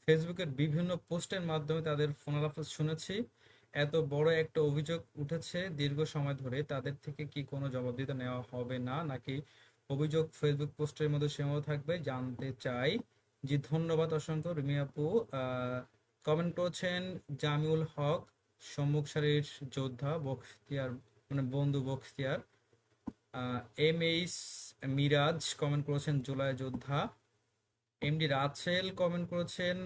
ফেসবুকের বিভিন্ন পোস্টের মাধ্যমে তাদের ফোনালাফাজ শুনেছি। এত বড় একটা অভিযোগ উঠেছে দীর্ঘ সময় ধরে, তাদের থেকে কি কোনো জবাবদিহিতা নেওয়া হবে না, নাকি অভিযোগ ফেসবুক পোস্টের মধ্যে সীমাবদ্ধ থাকবে, জানতে চাই। জি ধন্যবাদ অসংখ্য রিমি আপু। কমেন্ট করেছেন জামিউল হক, সম্মুখ সারির যোদ্ধা বখতিয়ার, মানে বন্ধু Bakhtiyar. M H Miraj comment করেছেন জুলাই যোদ্ধা। এমডি রাছেল কমেন্ট করেছেন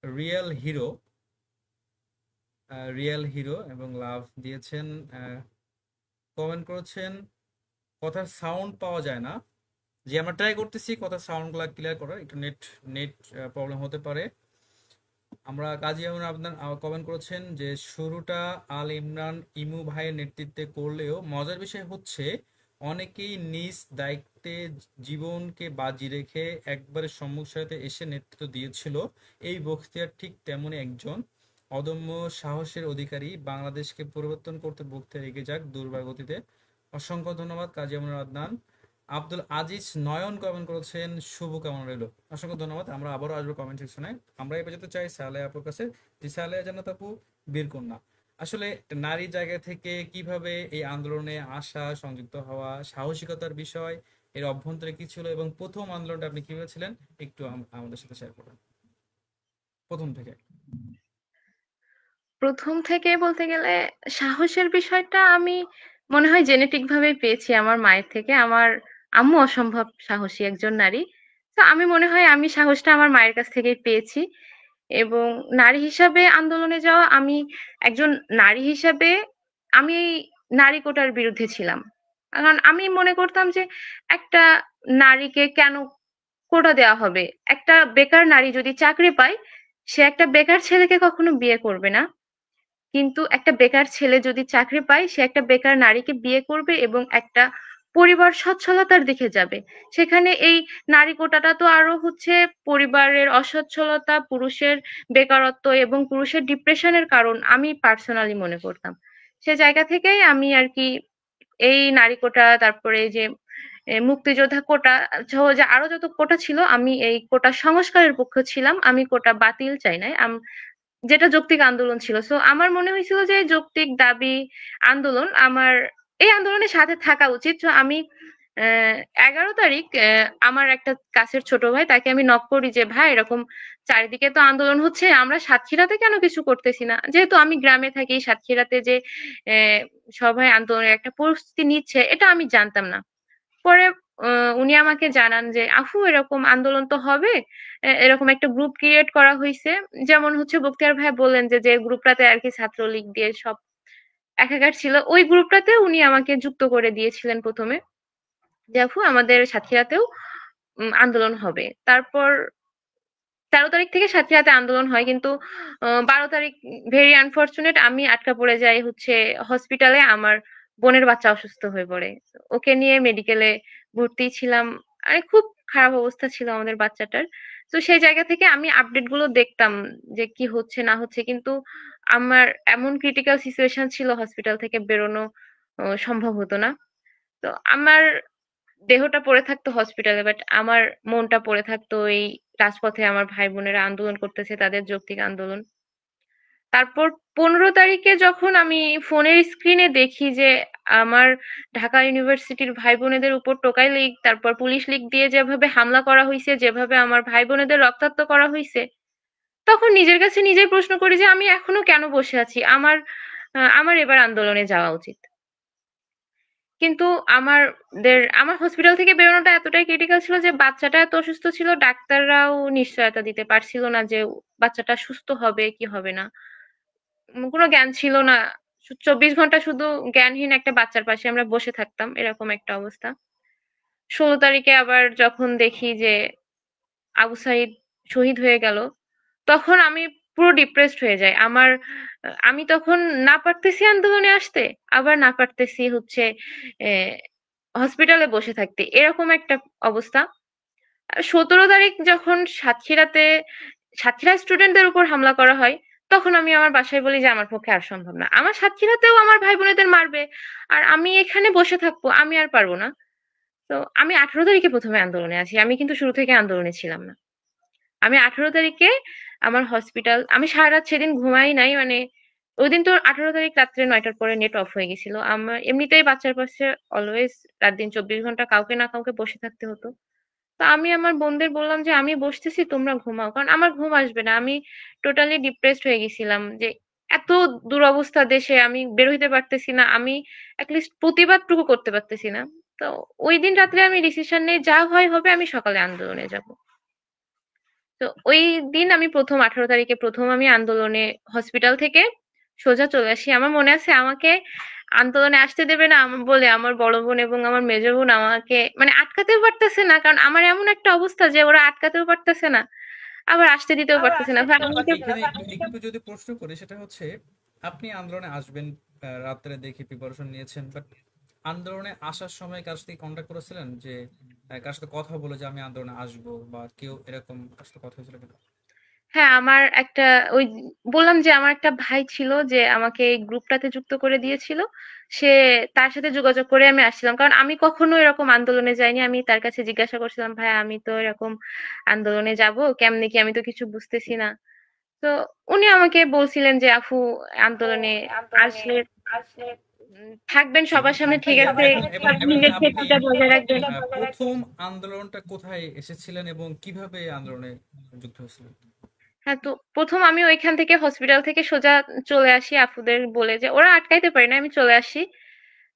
রিয়েল হিরো, রিয়েল হিরো এবং লাভ দিয়েছেন। কমেন্ট করেছেন কথার সাউন্ড পাওয়া যায় না। যে আমরা ট্রাই করতেছি কথার সাউন্ডগুলো ক্লিয়ার করার, একটু নেট নেট প্রবলেম হতে পারে। আমরা কাজী ইমরান আপনার কমেন্ট করেছেন যে শুরুটা আল ইমরান ইমু ভাইয়ের নেতৃত্বে করলেও মজার বিষয় হচ্ছে অনেকেই নিজ দায়িত্বে জীবনকে বাজি রেখে একবারে সম্মুখ সারিতে এসে নেতৃত্ব দিয়েছিল। এই বখতিয়ার ঠিক তেমনই একজন অদম্য সাহসের অধিকারী। বাংলাদেশকে পরিবর্তন করতে বখতিয়ার এগিয়ে যাক দুর্বার গতিতে। অসংখ্য ধন্যবাদ কাজী ইমরান আদনান। আব্দুল আজিজ নয়ন কমেন্ট করেছেন শুভ কামনা রইল। অসংখ্য ধন্যবাদ। আমরা আবারও আসবো কমেন্ট সেকশনে। আমরা এবার যেতে চাই সালেহা আপুর কাছে। জি সালেহা জান্নাত আপু, বীরকন্যা আসলে নারী জায়গা থেকে কিভাবে এই আন্দোলনে আসা, সংযুক্ত হওয়া, সাহসিকতার বিষয়, এর অভ্যন্তরে কি ছিল এবং প্রথম আন্দোলনটা আপনি কিভাবে ছিলেন, একটু আমাদের সাথে শেয়ার করবেন প্রথম থেকে। প্রথম থেকে বলতে গেলে সাহসের বিষয়টা আমি মনে হয় জেনেটিক ভাবে পেয়েছি আমার মায়ের থেকে। আমার আম্মু অসম্ভব সাহসী একজন নারী। তো আমি মনে হয় আমি সাহসটা আমার মায়ের কাছ থেকেই পেয়েছি। এবং নারী হিসাবে আন্দোলনে যাওয়া, আমি একজন নারী হিসাবে আমি নারী কোটার বিরুদ্ধে ছিলাম। কারণ আমি মনে করতাম যে একটা নারীকে কেন কোটা দেওয়া হবে? একটা বেকার নারী যদি চাকরি পায়, সে একটা বেকার ছেলেকে কখনো বিয়ে করবে না। কিন্তু একটা বেকার ছেলে যদি চাকরি পায়, সে একটা বেকার নারীকে বিয়ে করবে এবং একটা পরিবার সচ্ছলতার দিকে যাবে। সেখানে এই নারী কোটাটা তো আরো হচ্ছে পরিবারের অসচ্ছলতা, পুরুষের বেকারত্ব এবং পুরুষের ডিপ্রেশনের কারণ আমি পার্সোনালি মনে করতাম। সে জায়গা থেকেই আমি আরকি এই নারী কোটা, তারপরে এই যে মুক্তিযোদ্ধা কোটা সহ যে আরো যত কোটা ছিল, আমি এই কোটা সংস্কারের পক্ষে ছিলাম। আমি কোটা বাতিল চাই নাই। যেটা যৌক্তিক আন্দোলন ছিল। সো আমার মনে হয়েছিল যে যৌক্তিক দাবি আন্দোলন, আমার এই আন্দোলনের সাথে থাকা উচিত। সো আমি ১১ তারিখ আমার একটা কাছের ছোট ভাই, তাকে আমি নক করি যে ভাই এরকম চারিদিকে তো আন্দোলন হচ্ছে, আমরা সাতক্ষীরাতে কেন কিছু করতেছি না? যেহেতু আমি গ্রামে থাকি, সাতক্ষীরাতে যে সবাই আন্দোলনের একটা প্রস্তুতি নিচ্ছে এটা আমি জানতাম না। পরে উনি আমাকে জানান যে আফু এরকম আন্দোলন তো হবে, এরকম একটা গ্রুপ ক্রিয়েট করা হয়েছে। যেমন হচ্ছে বখতিয়ার ভাই বললেন যে যে গ্রুপটাতে আর কি ছাত্রলীগ দিয়ে সব একাকার ছিল, ওই গ্রুপটাতে উনি আমাকে যুক্ত করে দিয়েছিলেন প্রথমে, যে আফু আমাদের সাতক্ষীরাতেও আন্দোলন হবে। তারপর ১৩ তারিখ থেকে সাতক্ষীরাতে আন্দোলন হয়, কিন্তু ১২ তারিখ ভেরি আনফরচুনেট আমি আটকা পড়ে যাই হচ্ছে হসপিটালে। আমার বোনের বাচ্চা অসুস্থ হয়ে পড়ে, ওকে নিয়ে মেডিকেলে ভর্তি ছিলাম। মানে খুব খারাপ অবস্থা ছিল আমাদের বাচ্চাটার। তো সেই জায়গা থেকে আমি আপডেট গুলো দেখতাম যে কি হচ্ছে না হচ্ছে, কিন্তু আমার এমন ক্রিটিক্যাল সিচুয়েশন ছিল, হসপিটাল থেকে বেরোনো সম্ভব হতো না। তো আমার দেহটা পড়ে থাকতো হসপিটালে, বাট আমার মনটা পড়ে থাকতো এই রাজপথে। আমার ভাই বোনেরা আন্দোলন করতেছে, তাদের যৌক্তিক আন্দোলন। তারপর ১৫ তারিখে যখন আমি ফোনের স্ক্রিনে দেখি যে আমার ঢাকা ইউনিভার্সিটির ভাই বোনেদের উপর টোকাই লীগ, তারপর পুলিশ লীগ দিয়ে যেভাবে হামলা করা হয়েছে, যেভাবে আমার ভাই বোনেদের রক্তাক্ত করা হয়েছে, তখন নিজের কাছে নিজেই প্রশ্ন করি যে আমি এখনো কেন বসে আছি? আমার এবার আন্দোলনে যাওয়া উচিত। কিন্তু আমার হসপিটাল থেকে বেরোনোটা এতটাই ক্রিটিক্যাল ছিল যে বাচ্চাটা এত অসুস্থ ছিল, ডাক্তাররাও নিশ্চয়তা দিতে পারছিল না যে বাচ্চাটা সুস্থ হবে কি হবে না। কোনো জ্ঞান ছিল না। ২৪ ঘন্টা শুধু জ্ঞানহীন একটা বাচ্চার পাশে আমরা বসে থাকতাম, এরকম একটা অবস্থা। ১৬ তারিখে আবার যখন দেখি যে আবু সাঈদ শহীদ হয়ে গেল, তখন আমি পুরো ডিপ্রেসড হয়ে যাই। আমি তখন না পারতেছি আন্দোলনে আসতে, আবার না পারতেছি হচ্ছে হসপিটালে বসে থাকতে। এরকম একটা অবস্থা। ১৭ তারিখ যখন সাতক্ষীরার স্টুডেন্টদের উপর হামলা করা হয়, তখন আমি আমার বাসায় বলি যে আমার পক্ষে আর সম্ভব না। আমার সাতক্ষীরাতেও আমার ভাই বোনেদের মারবে, আর আমি এখানে বসে থাকবো, আমি আর পারবো না। তো আমি ১৮ তারিখে প্রথমে আন্দোলনে আসি। আমি কিন্তু শুরু থেকে আন্দোলনে ছিলাম না। আমি ১৮ তারিখে আমি সারারাত সেদিন ঘুমাই নাই। মানে ওইদিন তো ১৮ তারিখ রাত্রে ৯টার পরে নেট অফ হয়ে গেছিল। আমার এমনিতেই বাচ্চার পাশে অলওয়েজ রাত দিন ২৪ ঘন্টা কাউকে না কাউকে বসে থাকতে হতো। তো আমি আমার বোনদের বললাম যে আমি বসতেছি, তোমরা ঘুমাও। কারণ আমার ঘুম আসবে না। আমি টোটালি ডিপ্রেসড হয়ে গেছিলাম যে এত দুরবস্থা দেশে, আমি বের হইতে পারতেছি না। আমি এটলিস্ট প্রতিবাদটুকু করতে পারতেছি না। তো ওইদিন রাত্রে আমি ডিসিশন নেই, যা হয় হবে, আমি সকালে আন্দোলনে যাব। তো ওই দিন আমি ১৮ তারিখে আমি আন্দোলনে হসপিটাল থেকে সোজা চলে আসি। আমার মনে আছে আমাকে আন্দোলনে আসতে দেবে না বলে আমার বড় বোন এবং আমার মেজ বোন আমাকে মানে আটকাতেও পারতেছে না, কারণ আমার এমন একটা অবস্থা যে ওরা আটকাতেও পারতেছে না, আবার আসতে দিতেও পারতেছে না। ভাই আমাকে এখানে একটু যদি প্রশ্ন করি, সেটা হচ্ছে আপনি আন্দোলনে আসবেন, রাত্রে দেখি প্রিপারেশন নিয়েছেন, বাট আন্দোলনে আসার সময় কার সাথে কন্ট্যাক্ট করেছিলেন যে কার সাথে কথা বলে যে আমি আন্দোলনে আসবো, বা কেউ এরকম কার সাথে কথা হয়েছিল কিনা? হ্যাঁ, আমার একটা ওই বললাম যে আমার একটা ভাই ছিল যে আমাকে এই গ্রুপটাতে যুক্ত করে দিয়েছিল। সে তার সাথে যোগাযোগ করে আমি আসছিলাম। কারণ আমি কখনো এরকম আন্দোলনে যাইনি। আমি তার কাছে জিজ্ঞাসা করছিলাম, "ভাই আমি তো এরকম আন্দোলনে যাবো। কেমনে কি? আমি তো কিছু বুঝতেছি না।" তো উনি আমাকে বলছিলেন যে আপু আন্দোলনে আসলে থাকবেন জি সবার সামনে, ঠিক আছে, এখন এবং এবং নিজের আপনি সেফটিটা বজায় রাখবেন। প্রথম আন্দোলনটা কোথায় এসেছিলেন এবং কিভাবে আন্দোলনে যুক্ত হয়েছিলেন? হ্যাঁ, তো প্রথম আমি ওইখান থেকে হসপিটাল থেকে সোজা চলে আসি আপুদের বলে, যে ওরা আটকাইতে পারে না, আমি চলে আসি।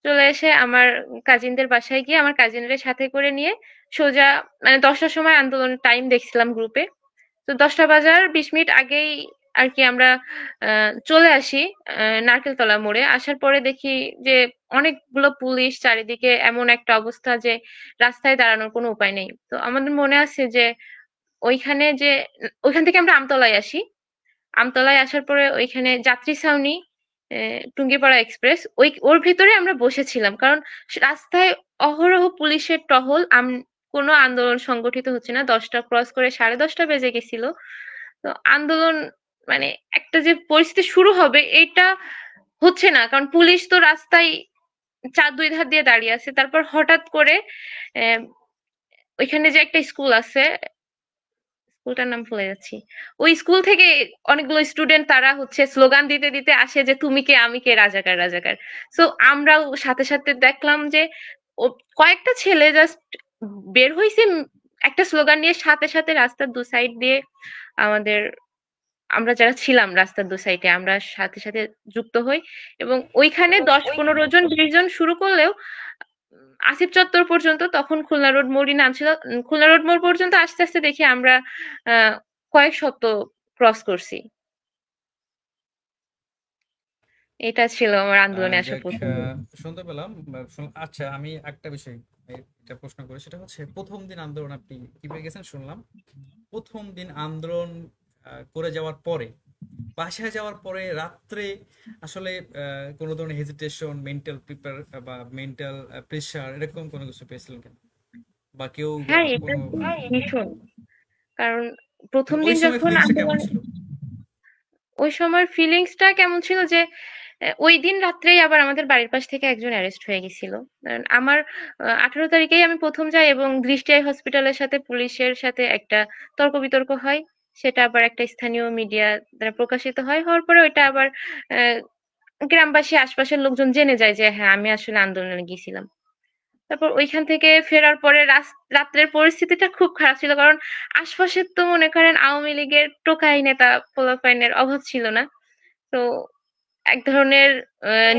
চলে এসে আমার কাজিনদের বাসায় গিয়ে আমার কাজিনদের সাথে করে নিয়ে সোজা মানে 10টার সময় আন্দোলন টাইম দেখছিলাম গ্রুপে। তো 10টা বাজার 20 মিনিট আগেই আর কি আমরা চলে আসি নারকেলতলা মোড়ে। আসার পরে দেখি যে অনেকগুলো পুলিশ চারিদিকে, এমন একটা অবস্থা যে রাস্তায় দাঁড়ানোর কোনো উপায় নেই। তো আমাদের মনে আছে যে ওইখানে যে ওইখান থেকে আমরা আমতলায় আসি। আমতলায় আসার পরে ওইখানে যাত্রী ছাউনি, টুঙ্গিপাড়া এক্সপ্রেস, ওর ভেতরে আমরা বসেছিলাম, কারণ রাস্তায় অহরহ পুলিশের টহল। কোনো আন্দোলন সংগঠিত হচ্ছে না। 10টা ক্রস করে 10:30 বেজে গেছিল। তো আন্দোলন মানে একটা যে পরিস্থিতি শুরু হবে এটা হচ্ছে না, কারণ পুলিশ তো রাস্তায় দুই ধার দিয়ে দাঁড়িয়ে আছে। তারপর হঠাৎ করে আহ, ওইখানে যে একটা স্কুল আছে, স্কুলটার নাম ভুলে যাচ্ছি। ওই স্কুল থেকে অনেকগুলো স্টুডেন্ট, তারা হচ্ছে স্লোগান দিতে দিতে আসে যে তুমি কে আমি কে, রাজাকার রাজাকার। সো আমরাও সাথে সাথে দেখলাম যে কয়েকটা ছেলে জাস্ট বের হইছে একটা স্লোগান নিয়ে, সাথে সাথে রাস্তার দু সাইড দিয়ে আমাদের, আমরা যারা ছিলাম রাস্তার দু সাইডে, আমরা সাথে সাথে যুক্ত হই। এবং ওইখানে 10-15 জন 20 জন শুরু করলেও আসিফ চত্বর পর্যন্ত, তখন খুলনা রোড মোড়ই নাম ছিল, খুলনা রোড মোড় পর্যন্ত আস্তে আস্তে দেখি আমরা আহ কয়েক শত ক্রস করছি। এটা ছিল আমার আন্দোলনে আসা যাক, প্রথম দিন। শুনতে পেলাম। আচ্ছা, আমি একটা বিষয় এটা প্রশ্ন করি, সেটা হচ্ছে প্রথম দিন আন্দোলন আপনি কিভাবে গেছেন শুনলাম। প্রথম দিন আন্দোলন করে যাওয়ার পরে, বাসায় যাওয়ার পরে রাত্রে আসলে কোনো ধরনের হেজিটেশন, মেন্টাল প্রিপার বা মেন্টাল প্রেশার এরকম কোনো কিছু পেয়েছিলেন কেন, বা কেউ হ্যাঁ, এটা কোনো ভীষণ। কারণ মানে প্রথম ওই দিন সময় যখন ফিলিংসটা কেমন আন্দোলনে, ছিল? ওই সময় ফিলিংসটা কেমন ছিল যে ওই দিন রাত্রেই আবার আমাদের বাড়ির পাশ থেকে একজন অ্যারেস্ট হয়ে গেছিল। আমার 18 তারিখেই আমি প্রথম যাই এবং দৃষ্টি আই হসপিটালের সাথে পুলিশের সাথে একটা তর্ক বিতর্ক হয়। সেটা আবার একটা স্থানীয় মিডিয়া দ্বারা প্রকাশিত হয়। হওয়ার পরে ওইটা আবার আহ, গ্রামবাসী আশপাশের লোকজন জেনে যায় যে হ্যাঁ, আমি আসলে আন্দোলনে গিয়েছিলাম। তারপর ওইখান থেকে ফেরার পরে রাত্রের পরিস্থিতিটা খুব খারাপ ছিল, কারণ আশপাশে তো মনে করেন আওয়ামী লীগের টোকাই নেতা পোলাপাইনের অভাব ছিল না। তো এক ধরনের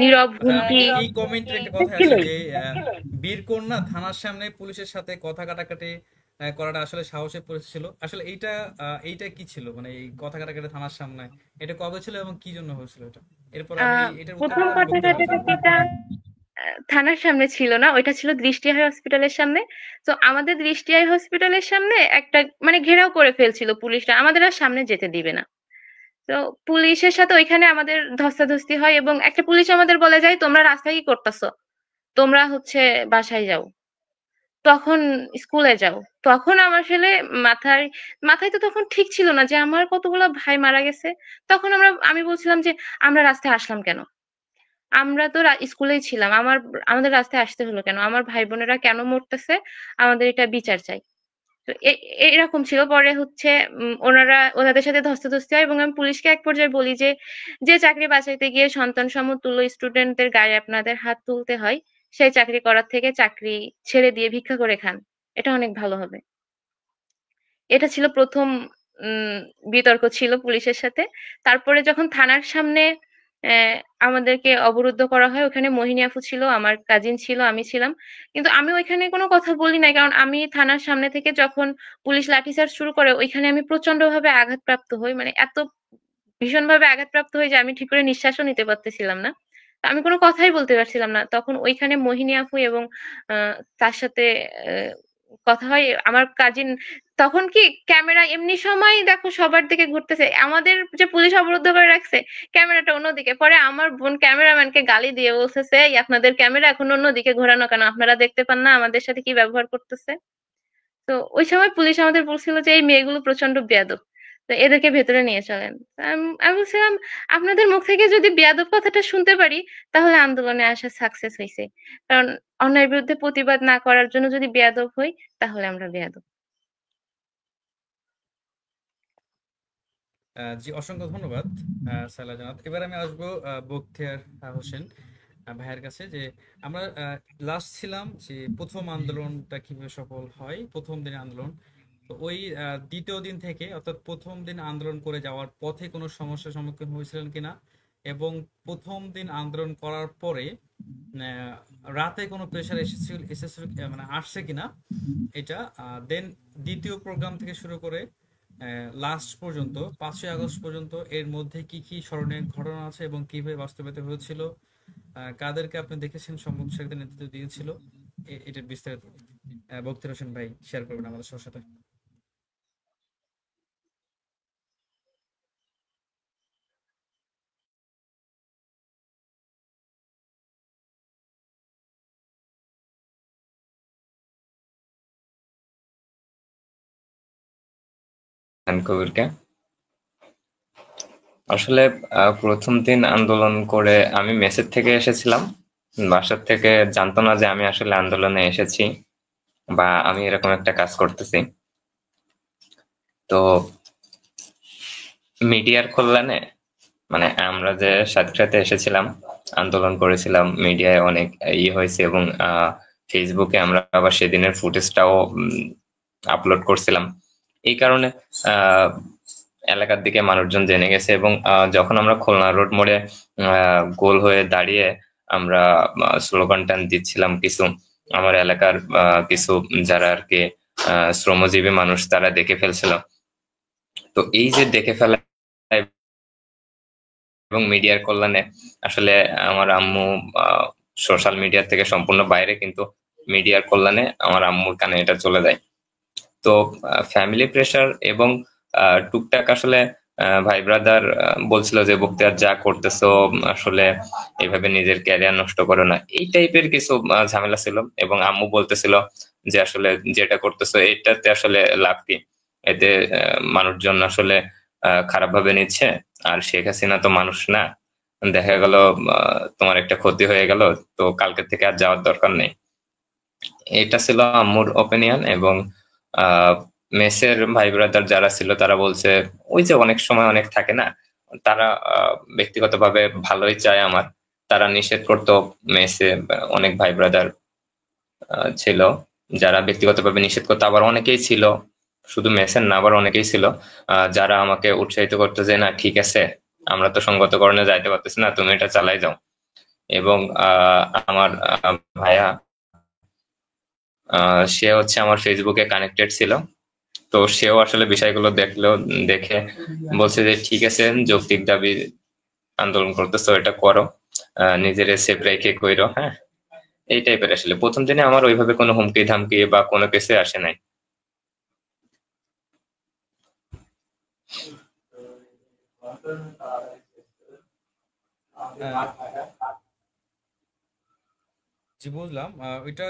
নীরব হুমকি এই কমেন্টের একটা কথা আসে ছিলই। যে বীরকন্যা থানার সামনে পুলিশের সাথে কথা কাটাকাটি করাটা আসলে সাহসের পরিচয় ছিল। আসলে এইটা কি ছিল, মানে এই কথা কাটাকাটি থানার সামনে এটা কবে ছিল এবং কি জন্য হয়েছিল এটা? এরপর আমি এটার উত্তর প্রথম পেলে আমি কথা বলতে পারি। কাটাকাটিটা থানার সামনে ছিল না, ওইটা ছিল দৃষ্টি আই হসপিটালের সামনে। তো আমাদের দৃষ্টি আই হসপিটালের সামনে একটা মানে ঘেরাও করে ফেলছিল পুলিশরা, আমাদের আর সামনে যেতে দিবে না। তো পুলিশের সাথে ওইখানে আমাদের ধস্তাধস্তি হয় এবং একটা পুলিশ আমাদের বলে যায়, তোমরা রাস্তায় কি করতেছো, তোমরা হচ্ছে বাসায় যাও, তখন স্কুলে যাও। তখন আমার আসলে মাথায় মাথায় তো তখন ঠিক ছিল না যে আমার কতগুলো ভাই মারা গেছে। তখন আমি বলছিলাম যে আমরা রাস্তায় আসলাম কেন, আমরা তো স্কুলেই ছিলাম, আমাদের রাস্তায় আসতে হলো কেন, আমার ভাই বোনেরা কেন মরতেছে, আমাদের এটা বিচার চাই। তো এরকম ছিল। পরে হচ্ছে ওনাদের সাথে ধস্তাধস্তি হয় এবং আমি পুলিশকে এক পর্যায়ে বলি যে যে চাকরি বাঁচাইতে গিয়ে সন্তান সমতুল্য স্টুডেন্টদের গায়ে আপনাদের হাত তুলতে হয়, সেই চাকরি করার থেকে চাকরি ছেড়ে দিয়ে ভিক্ষা করে খান, এটা অনেক ভালো হবে। এটা ছিল প্রথম উম বিতর্ক ছিল পুলিশের সাথে। তারপরে যখন থানার সামনে অ্যা আমাদেরকে অবরুদ্ধ করা হয়, ওখানে মোহিনী আপু ছিল, আমার কাজিন ছিল, আমি ছিলাম। কিন্তু আমি ওইখানে কোনো কথা বলি নাই। কারণ আমি থানার সামনে থেকে যখন পুলিশ লাঠিচার্জ শুরু করে, ওইখানে আমি প্রচন্ডভাবে আঘাতপ্রাপ্ত হই। মানে এত ভীষণভাবে আঘাতপ্রাপ্ত হই যে আমি ঠিক করে নিঃশ্বাসও নিতে পারতেছিলাম না। তো আমি কোনো কথাই বলতে পারছিলাম না। তখন ওইখানে মোহিনী আপু এবং আ তার সাথে কথা হয়। আমার কাজিন তখন কি ক্যামেরা এমনি সময় দেখো সবার দিকে ঘুরতেছে। আমাদের যে পুলিশ অবরুদ্ধ করে রাখছে, ক্যামেরাটা অন্যদিকে। পরে আমার বোন ক্যামেরাম্যানকে গালি দিয়ে বলতেছে, "এই আপনাদের ক্যামেরা এখন অন্যদিকে ঘোরানো কেন? আপনারা দেখতে পান না আমাদের সাথে কি ব্যবহার করতেছে?" তো ওই সময় পুলিশ আমাদের বলছিল যে এই মেয়েগুলো প্রচন্ড বেয়াদব, তো এদেরকে ভেতরে নিয়ে চলেন। আমি বলছিলাম আপনাদের মুখ থেকে যদি বেয়াদব কথাটা শুনতে পারি তাহলে আন্দোলনে আসা সাকসেস হয়েছে, কারণ অন্যায়ের বিরুদ্ধে প্রতিবাদ না করার জন্য যদি বেয়াদব হই তাহলে আমরা বেয়াদব। জি, অসংখ্য ধন্যবাদ সাইলা জানাত। এবার আমি আসবো বখতিয়ার হোসেন ভাইয়ের কাছে, যে আমরা লাস্ট ছিলাম যে প্রথম আন্দোলনটা কিভাবে সফল হয়, প্রথম দিনের আন্দোলন। তো ওই দ্বিতীয় দিন থেকে, অর্থাৎ প্রথম দিন আন্দোলন করে যাওয়ার পথে কোনো সমস্যার সম্মুখীন হয়েছিলেন কিনা, এবং প্রথম দিন আন্দোলন করার পরে রাতে কোনো প্রেশার এসেছিল মানে আসছে কিনা এটা, দেন দ্বিতীয় প্রোগ্রাম থেকে শুরু করে লাস্ট পর্যন্ত 5ই আগস্ট পর্যন্ত এর মধ্যে কি কি স্মরণীয় ঘটনা আছে এবং কিভাবে বাস্তবায়িত হয়েছিল, কাদেরকে আপনি দেখেছেন, সম্মুখ সারিতে নেতৃত্ব দিয়েছিল, এটা বিস্তারিত বক্তির হোসেন ভাই শেয়ার করবেন আমাদের সবার সাথে। কবিরকে আসলে প্রথম দিন আন্দোলন করে আমি মেসেজ থেকে এসেছিলাম, বাসার থেকে জানতো না যে আমি আসলে আন্দোলনে এসেছি বা আমি এরকম একটা কাজ করতেছি। তো মিডিয়ার কল্যাণে, মানে আমরা যে সাতক্ষীরাতে এসেছিলাম, আন্দোলন করেছিলাম, মিডিয়ায় অনেক হয়েছে এবং ফেসবুকে আমরা আবার সেদিনের ফুটেজটাও আপলোড করছিলাম। এই কারণে এলাকার দিকে মানুষজন জেনে গেছে এবং যখন আমরা খুলনা রোড মোড়ে গোল হয়ে দাঁড়িয়ে আমরা স্লোগান টান দিচ্ছিলাম, কিছু আমার এলাকার কিছু যারা আর কি শ্রমজীবী মানুষ তারা দেখে ফেলছিল। তো এই যে দেখে ফেলা এবং মিডিয়ার কল্যাণে, আসলে আমার আম্মু সোশ্যাল মিডিয়া থেকে সম্পূর্ণ বাইরে, কিন্তু মিডিয়ার কল্যাণে আমার আম্মুর কানে এটা চলে যায়। তো ফ্যামিলি প্রেশার এবং টুকটাক আসলে ভাই ব্রাদার বলছিল যে বখতিয়ার যা করতেছো আসলে এইভাবে নিজের ক্যারিয়ার নষ্ট করো না, এই টাইপের কিছু ঝামেলা ছিল। এবং আম্মু বলতেছিল যে আসলে যেটা করতেছো এটাতে আসলে লাভ কি, এতে মানুষজন আসলে খারাপ ভাবে নিচ্ছে, আর শেখ হাসিনা তো মানুষ না, দেখা গেল তোমার একটা ক্ষতি হয়ে গেল, তো কালকে থেকে আর যাওয়ার দরকার নেই। এটা ছিল আম্মুর ওপিনিয়ন। এবং মেসের ভাই ব্রাদার যারা ছিল তারা বলছে, ওই যে অনেক সময় অনেক থাকে না, তারা ব্যক্তিগতভাবে ভালোই চায় আমার, তারা নিষেধ করতো। মেসে অনেক ভাই ব্রাদার ছিল যারা ব্যক্তিগতভাবে নিষেধ করতো, আবার অনেকেই ছিল, শুধু মেসের না, আবার অনেকেই ছিল যারা আমাকে উৎসাহিত করতো যে না ঠিক আছে, আমরা তো সঙ্গতকরণে যাইতে পারতেছি না, তুমি এটা চালাই যাও। এবং আমার ভাইয়া সে হচ্ছে আমার ফেসবুকে কানেক্টেড ছিল, তো সেও আসলে বিষয়গুলো দেখে বলছে যে ঠিক আছে, যৌক্তিক দাবি আন্দোলন করতেছো, এটা করো, নিজের সেফ রেখে কইরো। হ্যাঁ, এই টাইপের। আসলে প্রথম দিনে আমার ওইভাবে কোনো হুমকি ধামকি বা কোনো কিছু আসে নাই। জি, বুঝলাম ওইটা।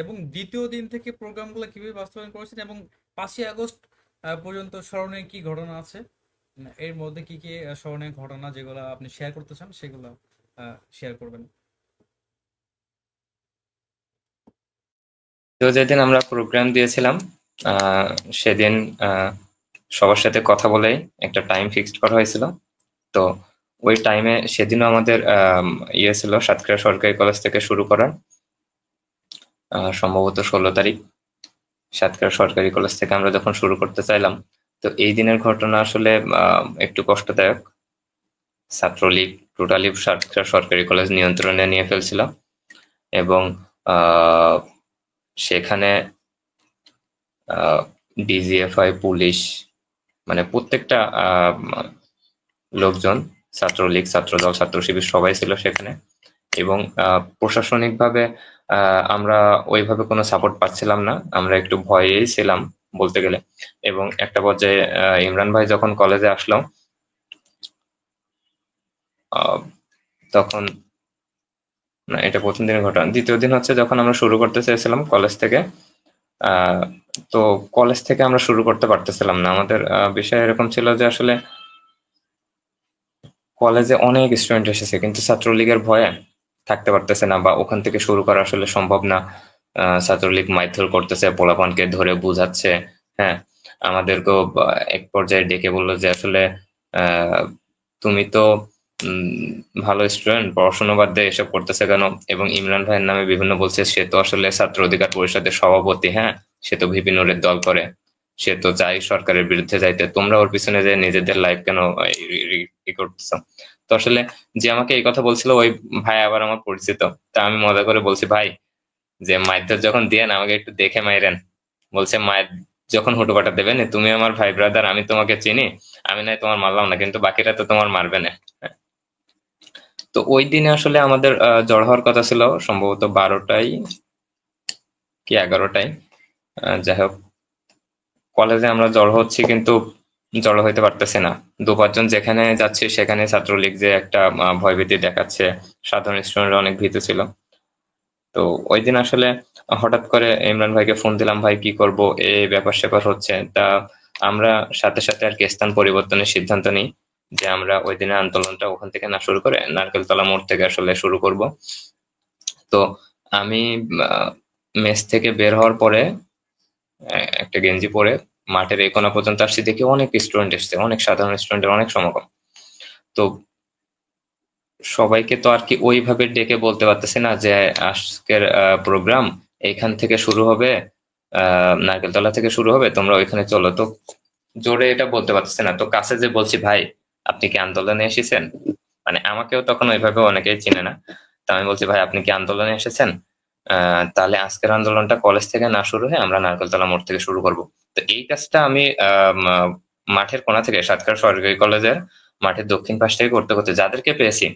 এবং দ্বিতীয় দিন থেকে প্রোগ্রামগুলো কিভাবে বাস্তবায়ন করেছেন, এবং 5ই আগস্ট পর্যন্ত স্মরণীয় কি ঘটনা আছে, এর মধ্যে কি কি স্মরণীয় ঘটনা যেগুলো আপনি শেয়ার করতে চান সেগুলো শেয়ার করবেন। তো যেদিন আমরা প্রোগ্রাম দিয়েছিলাম সেদিন সবার সাথে কথা বলেই একটা টাইম ফিক্সড করা হয়েছিল। তো ওই টাইমে সেদিনও আমাদের ছিল সাতক্ষীরা সরকারি কলেজ থেকে শুরু করার, সম্ভবত 16 তারিখ সাতক্ষীরা সরকারি কলেজ থেকে আমরা যখন শুরু করতে চাইলাম। তো এই দিনের ঘটনা আসলে একটু কষ্টদায়ক। ছাত্রলীগ টোটালি সাতক্ষীরা সরকারি কলেজ নিয়ন্ত্রণে নিয়ে ফেলছিল এবং সেখানে ডিজিএফআই, পুলিশ, মানে প্রত্যেকটা লোকজন, ছাত্রলীগ, ছাত্রদল, ছাত্র শিবির সবাই ছিল সেখানে। এবং প্রশাসনিকভাবে আমরা ওইভাবে কোনো সাপোর্ট পাচ্ছিলাম না, আমরা একটু ভয়েই ছিলাম বলতে গেলে। এবং একটা পর্যায়ে ইমরান ভাই যখন কলেজে আসলো, তখন, না এটা প্রথম দিনের ঘটনা। দ্বিতীয় দিন হচ্ছে যখন আমরা শুরু করতে চেয়েছিলাম কলেজ থেকে, তো কলেজ থেকে আমরা শুরু করতে পারতেছিলাম না। আমাদের বিষয় এরকম ছিল যে আসলে কলেজে অনেক স্টুডেন্ট এসেছে, কিন্তু ছাত্রলীগের ভয়ে থাকতে পারতেছে না, বা ওখান থেকে শুরু করা আসলে সম্ভব না। ছাত্রলীগ মারধর করতেছে, পোলাপানকে ধরে বুঝাচ্ছে। হ্যাঁ, আমাদেরকেও এক পর্যায়ে ডেকে বললো যে আসলে আহ, তুমি তো ভালো স্টুডেন্ট, পড়াশোনা বাদ দিয়ে এসব করতেছে কেন? এবং ইমরান ভাইয়ের নামে বিভিন্ন বলছে, সে তো আসলে ছাত্র অধিকার পরিষদের সভাপতি, হ্যাঁ, সে তো ভিপি নুরের দল করে, সে তো চাই সরকারের বিরুদ্ধে যাইতে, তোমরা ওর পিছনে যে নিজেদের লাইফ কেন করতেছো? তো আসলে যে আমাকে এই কথা বলছিল ওই ভাই আবার আমার পরিচিত। তা আমি মজা করে বলছি, ভাই যে মাইর যখন দিয়েন আমাকে একটু দেখে মাইরেন। বলছে, মায়ের যখন হুটোপাটা দেবেন, তুমি আমার ভাই ব্রাদার, আমি তোমাকে চিনি, আমি নাই তোমার মারলাম না, কিন্তু বাকিরা তো তোমার মারবে না। তো ওই দিনে আসলে আমাদের জড় হওয়ার কথা ছিল সম্ভবত 12টায় কি 11টায়। যাই হোক, কলেজে আমরা জড়ো হচ্ছি কিন্তু জড়ো হইতে পারতেছি না। 2-5 জন যেখানে যাচ্ছি সেখানে ছাত্রলীগ যে একটা ভয়ভীতি দেখাচ্ছে, সাধারণ স্টুডেন্টরা অনেক ভীত ছিল। তো ওই দিন আসলে হঠাৎ করে ইমরান ভাইকে ফোন দিলাম, ভাই কি করব, এই ব্যাপার স্যাপার হচ্ছে। তা আমরা সাথে সাথে আর কি স্থান পরিবর্তনের সিদ্ধান্ত নিই, যে আমরা ওই দিনের আন্দোলনটা ওখান থেকে না শুরু করে নারকেলতলা মোড় থেকে আসলে শুরু করব। তো আমি মেস থেকে বের হওয়ার পরে একটা গেঞ্জি পরে মাঠের এই কোণা পর্যন্ত আসছি, দেখি অনেক স্টুডেন্ট এসছে, অনেক সাধারণ স্টুডেন্টের অনেক সমাগম। তো সবাইকে তো আর কি ওইভাবে ডেকে বলতে পারতেছি না যে আজকের প্রোগ্রাম এইখান থেকে শুরু হবে, নারকেলতলা থেকে শুরু হবে, তোমরা ওইখানে চলো। তো জোরে এটা বলতে পারতেছি না। তো কাছে যে বলছি, ভাই আপনি কি আন্দোলনে এসেছেন? মানে আমাকেও তখন ওইভাবে অনেকেই চিনে না। তো আমি বলছি, ভাই আপনি কি আন্দোলনে এসেছেন? তাহলে আজকের আন্দোলনটা কলেজ থেকে না শুরু হয়ে আমরা নারকেলতলা মোড় থেকে শুরু করব। তো এই কাজটা আমি মাঠের কোণা থেকে, সাতক্ষীরা সরকারি কলেজের মাঠের দক্ষিণ পাশ থেকে করতে করতে যাদেরকে পেয়েছি,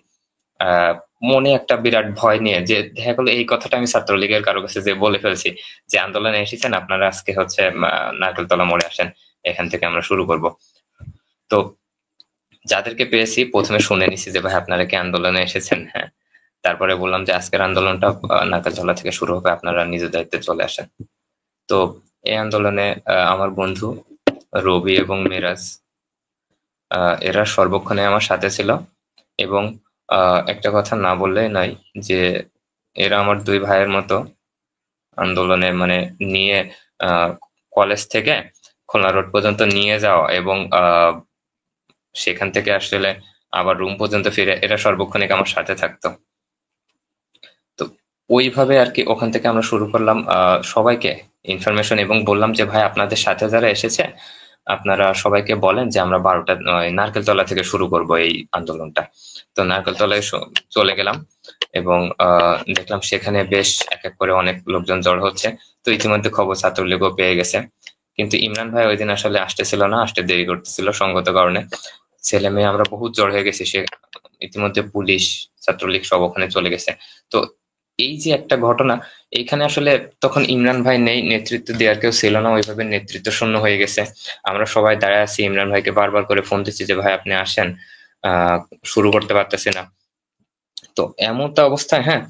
আহ মনে একটা বিরাট ভয় নিয়ে, যে দেখা গেলো এই কথাটা আমি ছাত্রলীগের কারো কাছে যে বলে ফেলছি যে আন্দোলনে এসেছেন আপনারা, আজকে হচ্ছে নারকেলতলা মোড়ে আসেন, এখান থেকে আমরা শুরু করব। তো যাদেরকে পেয়েছি প্রথমে শুনে নিছি যে ভাই আপনারা কি আন্দোলনে এসেছেন? হ্যাঁ। তারপরে বললাম যে আজকের আন্দোলনটা নারকেলতলা থেকে শুরু হবে, আপনারা নিজ দায়িত্বে চলে আসেন। তো এই আন্দোলনে আমার বন্ধু রবি এবং মেরাজ, এরা সর্বক্ষণে আমার সাথে ছিল। এবং একটা কথা না বললেই নয়, যে এরা আমার দুই ভাইয়ের মতো। আন্দোলনে মানে নিয়ে কলেজ থেকে খুলনা রোড পর্যন্ত নিয়ে যাওয়া, এবং সেখান থেকে আসলে আবার রুম পর্যন্ত ফিরে, এরা সর্বক্ষণিক আমার সাথে থাকতো। তো ওইভাবে আর কি ওখান থেকে আমরা শুরু করলাম সবাইকে ইনফরমেশন, এবং বললাম যে ভাই আপনাদের সাথে যারা এসেছে আপনারা সবাইকে বলেন যে আমরা 12টা নারকেলতলা থেকে শুরু করব এই আন্দোলনটা। তো নারকেলতলায় চলে গেলাম, এবং দেখলাম সেখানে বেশ এক এক করে অনেক লোকজন জড় হচ্ছে। তো ইতিমধ্যে খবর ছাত্রলীগও পেয়ে গেছে, কিন্তু ইমরান ভাই ওই দিন আসলে আসতেছিল না, আসতে দেরি করতেছিল সঙ্গত কারণে। ছেলে মেয়ে আমরা বহুত জড় হয়ে গেছি, সে ইতিমধ্যে পুলিশ ছাত্রলীগ সব ওখানে চলে গেছে। তো এই যে একটা ঘটনা, এইখানে আসলে তখন ইমরান ভাই নেই, নেতৃত্ব দেওয়ার কেউ ছিল না, ওইভাবে নেতৃত্ব শূন্য হয়ে গেছে। আমরা সবাই দাঁড়ায় আছি, ইমরান ভাইকে বারবার করে ফোন দিচ্ছি যে ভাই আপনি আসেন, আহ শুরু করতে পারতেছি না। তো এমন তো অবস্থায়, হ্যাঁ,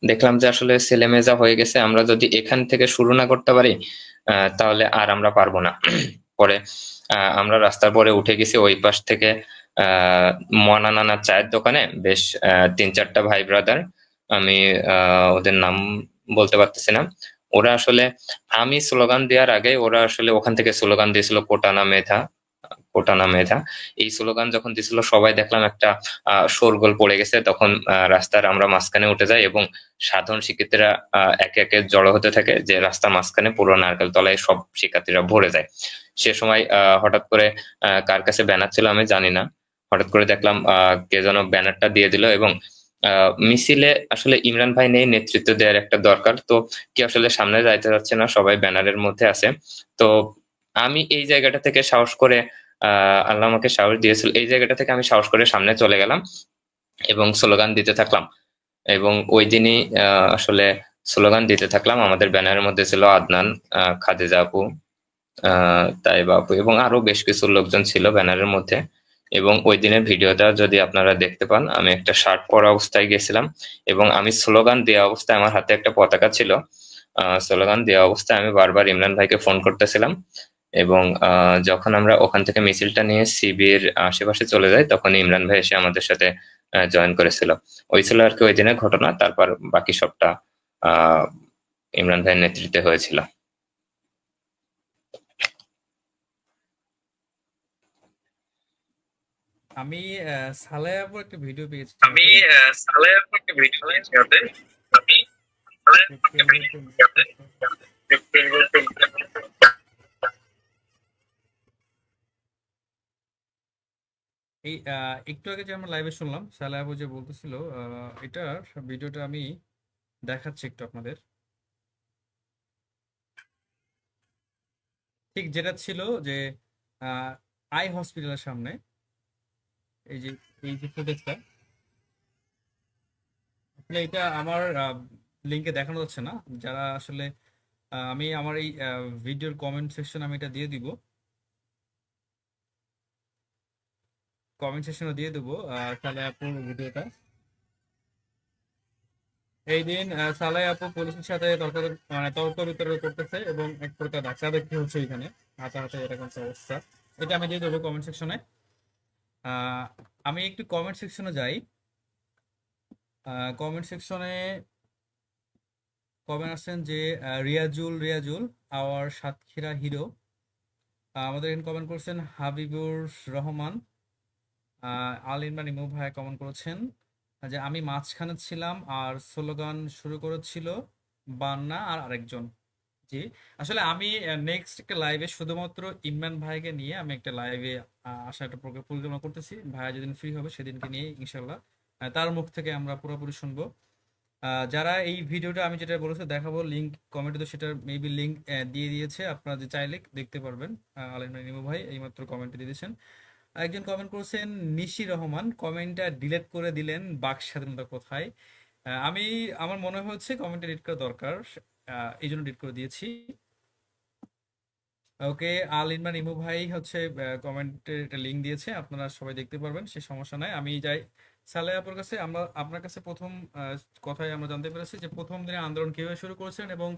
দেখলাম যে আসলে ছেলে মেজা হয়ে গেছে, আমরা যদি এখান থেকে শুরু না করতে পারি তাহলে আর আমরা পারবো না। পরে আমরা রাস্তার পরে উঠে গেছি ওই পাশ থেকে, মনা নানার চায়ের দোকানে বেশ 3-4টা ভাই ব্রাদার, আমি ওদের নাম বলতে পারতেছি না। ওরা আসলে আমি স্লোগান দেওয়ার আগে ওরা আসলে ওখান থেকে স্লোগান দিয়েছিল, কোটানা মেধা, কোটানা মেধা। এই স্লোগান যখন দিছিল সবাই দেখলাম একটা শোরগোল পড়ে গেছে। তখন রাস্তার আমরা মাঝখানে উঠে যাই, এবং সাধারণ শিক্ষার্থীরা একে একে জড়ো হতে থাকে, যে রাস্তার মাঝখানে পুরো নারকেল তলায় সব শিক্ষার্থীরা ভরে যায়। সে সময় হঠাৎ করে কার কাছে ব্যানার ছিল আমি জানি না, হঠাৎ করে দেখলাম কে যেন ব্যানারটা দিয়ে দিল। এবং মিছিলে আসলে ইমরান ভাই নেই, নেতৃত্ব দেওয়ার একটা দরকার, তো কি আসলে সামনে যাইতে যাচ্ছে না, সবাই ব্যানারের মধ্যে আছে। তো আমি এই জায়গাটা থেকে সাহস করে, আল্লাহ আমাকে সাহস দিয়েছিল, এই জায়গাটা থেকে আমি সাহস করে সামনে চলে গেলাম এবং স্লোগান দিতে থাকলাম। এবং ওই দিনই আসলে স্লোগান দিতে থাকলাম। আমাদের ব্যানারের মধ্যে ছিল আদনান, খাদিজা আপু, তাইবা আপু, এবং আরো বেশ কিছু লোকজন ছিল ব্যানারের মধ্যে। এবং ওই দিনের ভিডিওটা যদি আপনারা দেখতে পান, আমি একটা শার্ট পরা অবস্থায় গেছিলাম, এবং আমি স্লোগান দেওয়া অবস্থায় আমার হাতে একটা পতাকা ছিল। স্লোগান দেওয়া অবস্থায় আমি বারবার ইমরান ভাইকে ফোন করতেছিলাম। এবং যখন আমরা ওখান থেকে মিছিলটা নিয়ে শিবির আশেপাশে চলে যাই, তখন ইমরান ভাই এসে আমাদের সাথে জয়েন করেছিল। ওই ছিল আর কি ওই দিনের ঘটনা। তারপর বাকি সবটা আহ ইমরান ভাইয়ের নেতৃত্বে হয়েছিল। আমি সালেহ আপুর একটা ভিডিও পেয়েছি আমি হাতে। সালেহ আপুর একটা ভিডিও পেয়েছি হাতে। আমি এই একটু আগে যে আমরা লাইভে শুনলাম সালেহ আপু যে বলতেছিল, এটার ভিডিওটা আমি দেখাচ্ছি একটু আপনাদের। ঠিক যেটা ছিল যে আই হসপিটালের সামনে, এই যে ফুটেজটা, আসলে এটা আমার লিঙ্কে দেখানো যাচ্ছে না। যারা আসলে আমি আমার এই ভিডিওর কমেন্ট সেকশন আমি এটা দিয়ে দিব, কমেন্ট সেকশনে দিয়ে দেবো সালেহ আপুর ভিডিওটা। এই দিন সালেহ আপু পুলিশের সাথে তর্ক বিতর্ক করতেছে এবং এক প্রকার ধাক্কা দেখতে হচ্ছে এখানে, হাতাহাতি এরকম একটা অবস্থা। এটা আমি দিয়ে দেবো কমেন্ট সেকশনে। আমি একটু কমেন্ট সেকশনে যাই। কমেন্ট সেকশনে কমেন্ট আসছেন যে রিয়াজুল আওয়ার সাতক্ষীরা হিরো। আমাদের এখানে কমেন্ট করছেন হাবিবুর রহমান। আল ইমরান ইমু ভাই কমেন্ট করেছেন যে আমি মাঝখানে ছিলাম আর স্লোগান শুরু করেছিল বান্না আর আরেকজন। জি, আসলে আমি নেক্সট একটা লাইভে শুধুমাত্র ইমরান ভাইকে নিয়ে আমি একটা লাইভে আসার একটা পরিকল্পনা করতেছি। ভাইয়া যেদিন ফ্রি হবে সেদিনকে নিয়ে ইনশাল্লাহ তার মুখ থেকে আমরা পুরোপুরি শুনবো। যারা এই ভিডিওটা আমি যেটা বলেছি দেখাবো, লিঙ্ক কমেন্টে তো সেটার মেবি লিঙ্ক দিয়ে দিয়েছে, আপনারা যে চাইলে দেখতে পারবেন। আলিম নিমু ভাই এইমাত্র কমেন্টে দিয়ে দিয়েছেন। একজন কমেন্ট করেছেন নিশি রহমান, কমেন্টটা ডিলিট করে দিলেন, বাক স্বাধীনতা কোথায়? আমি আমার মনে হচ্ছে কমেন্টটা ডিলিট করা দরকার, এই জন্য ডিলিট করে দিয়েছি। ওকে, আল ইমরান ইমু ভাই হচ্ছে কমেন্টের একটা লিঙ্ক দিয়েছে, আপনারা সবাই দেখতে পারবেন, সে সমস্যা নাই। আমি যাই সালেহ আপুর কাছে। আমরা আপনার কাছে প্রথম কথায় আমরা জানতে পেরেছি যে প্রথম দিনে আন্দোলন কিভাবে শুরু করেছেন এবং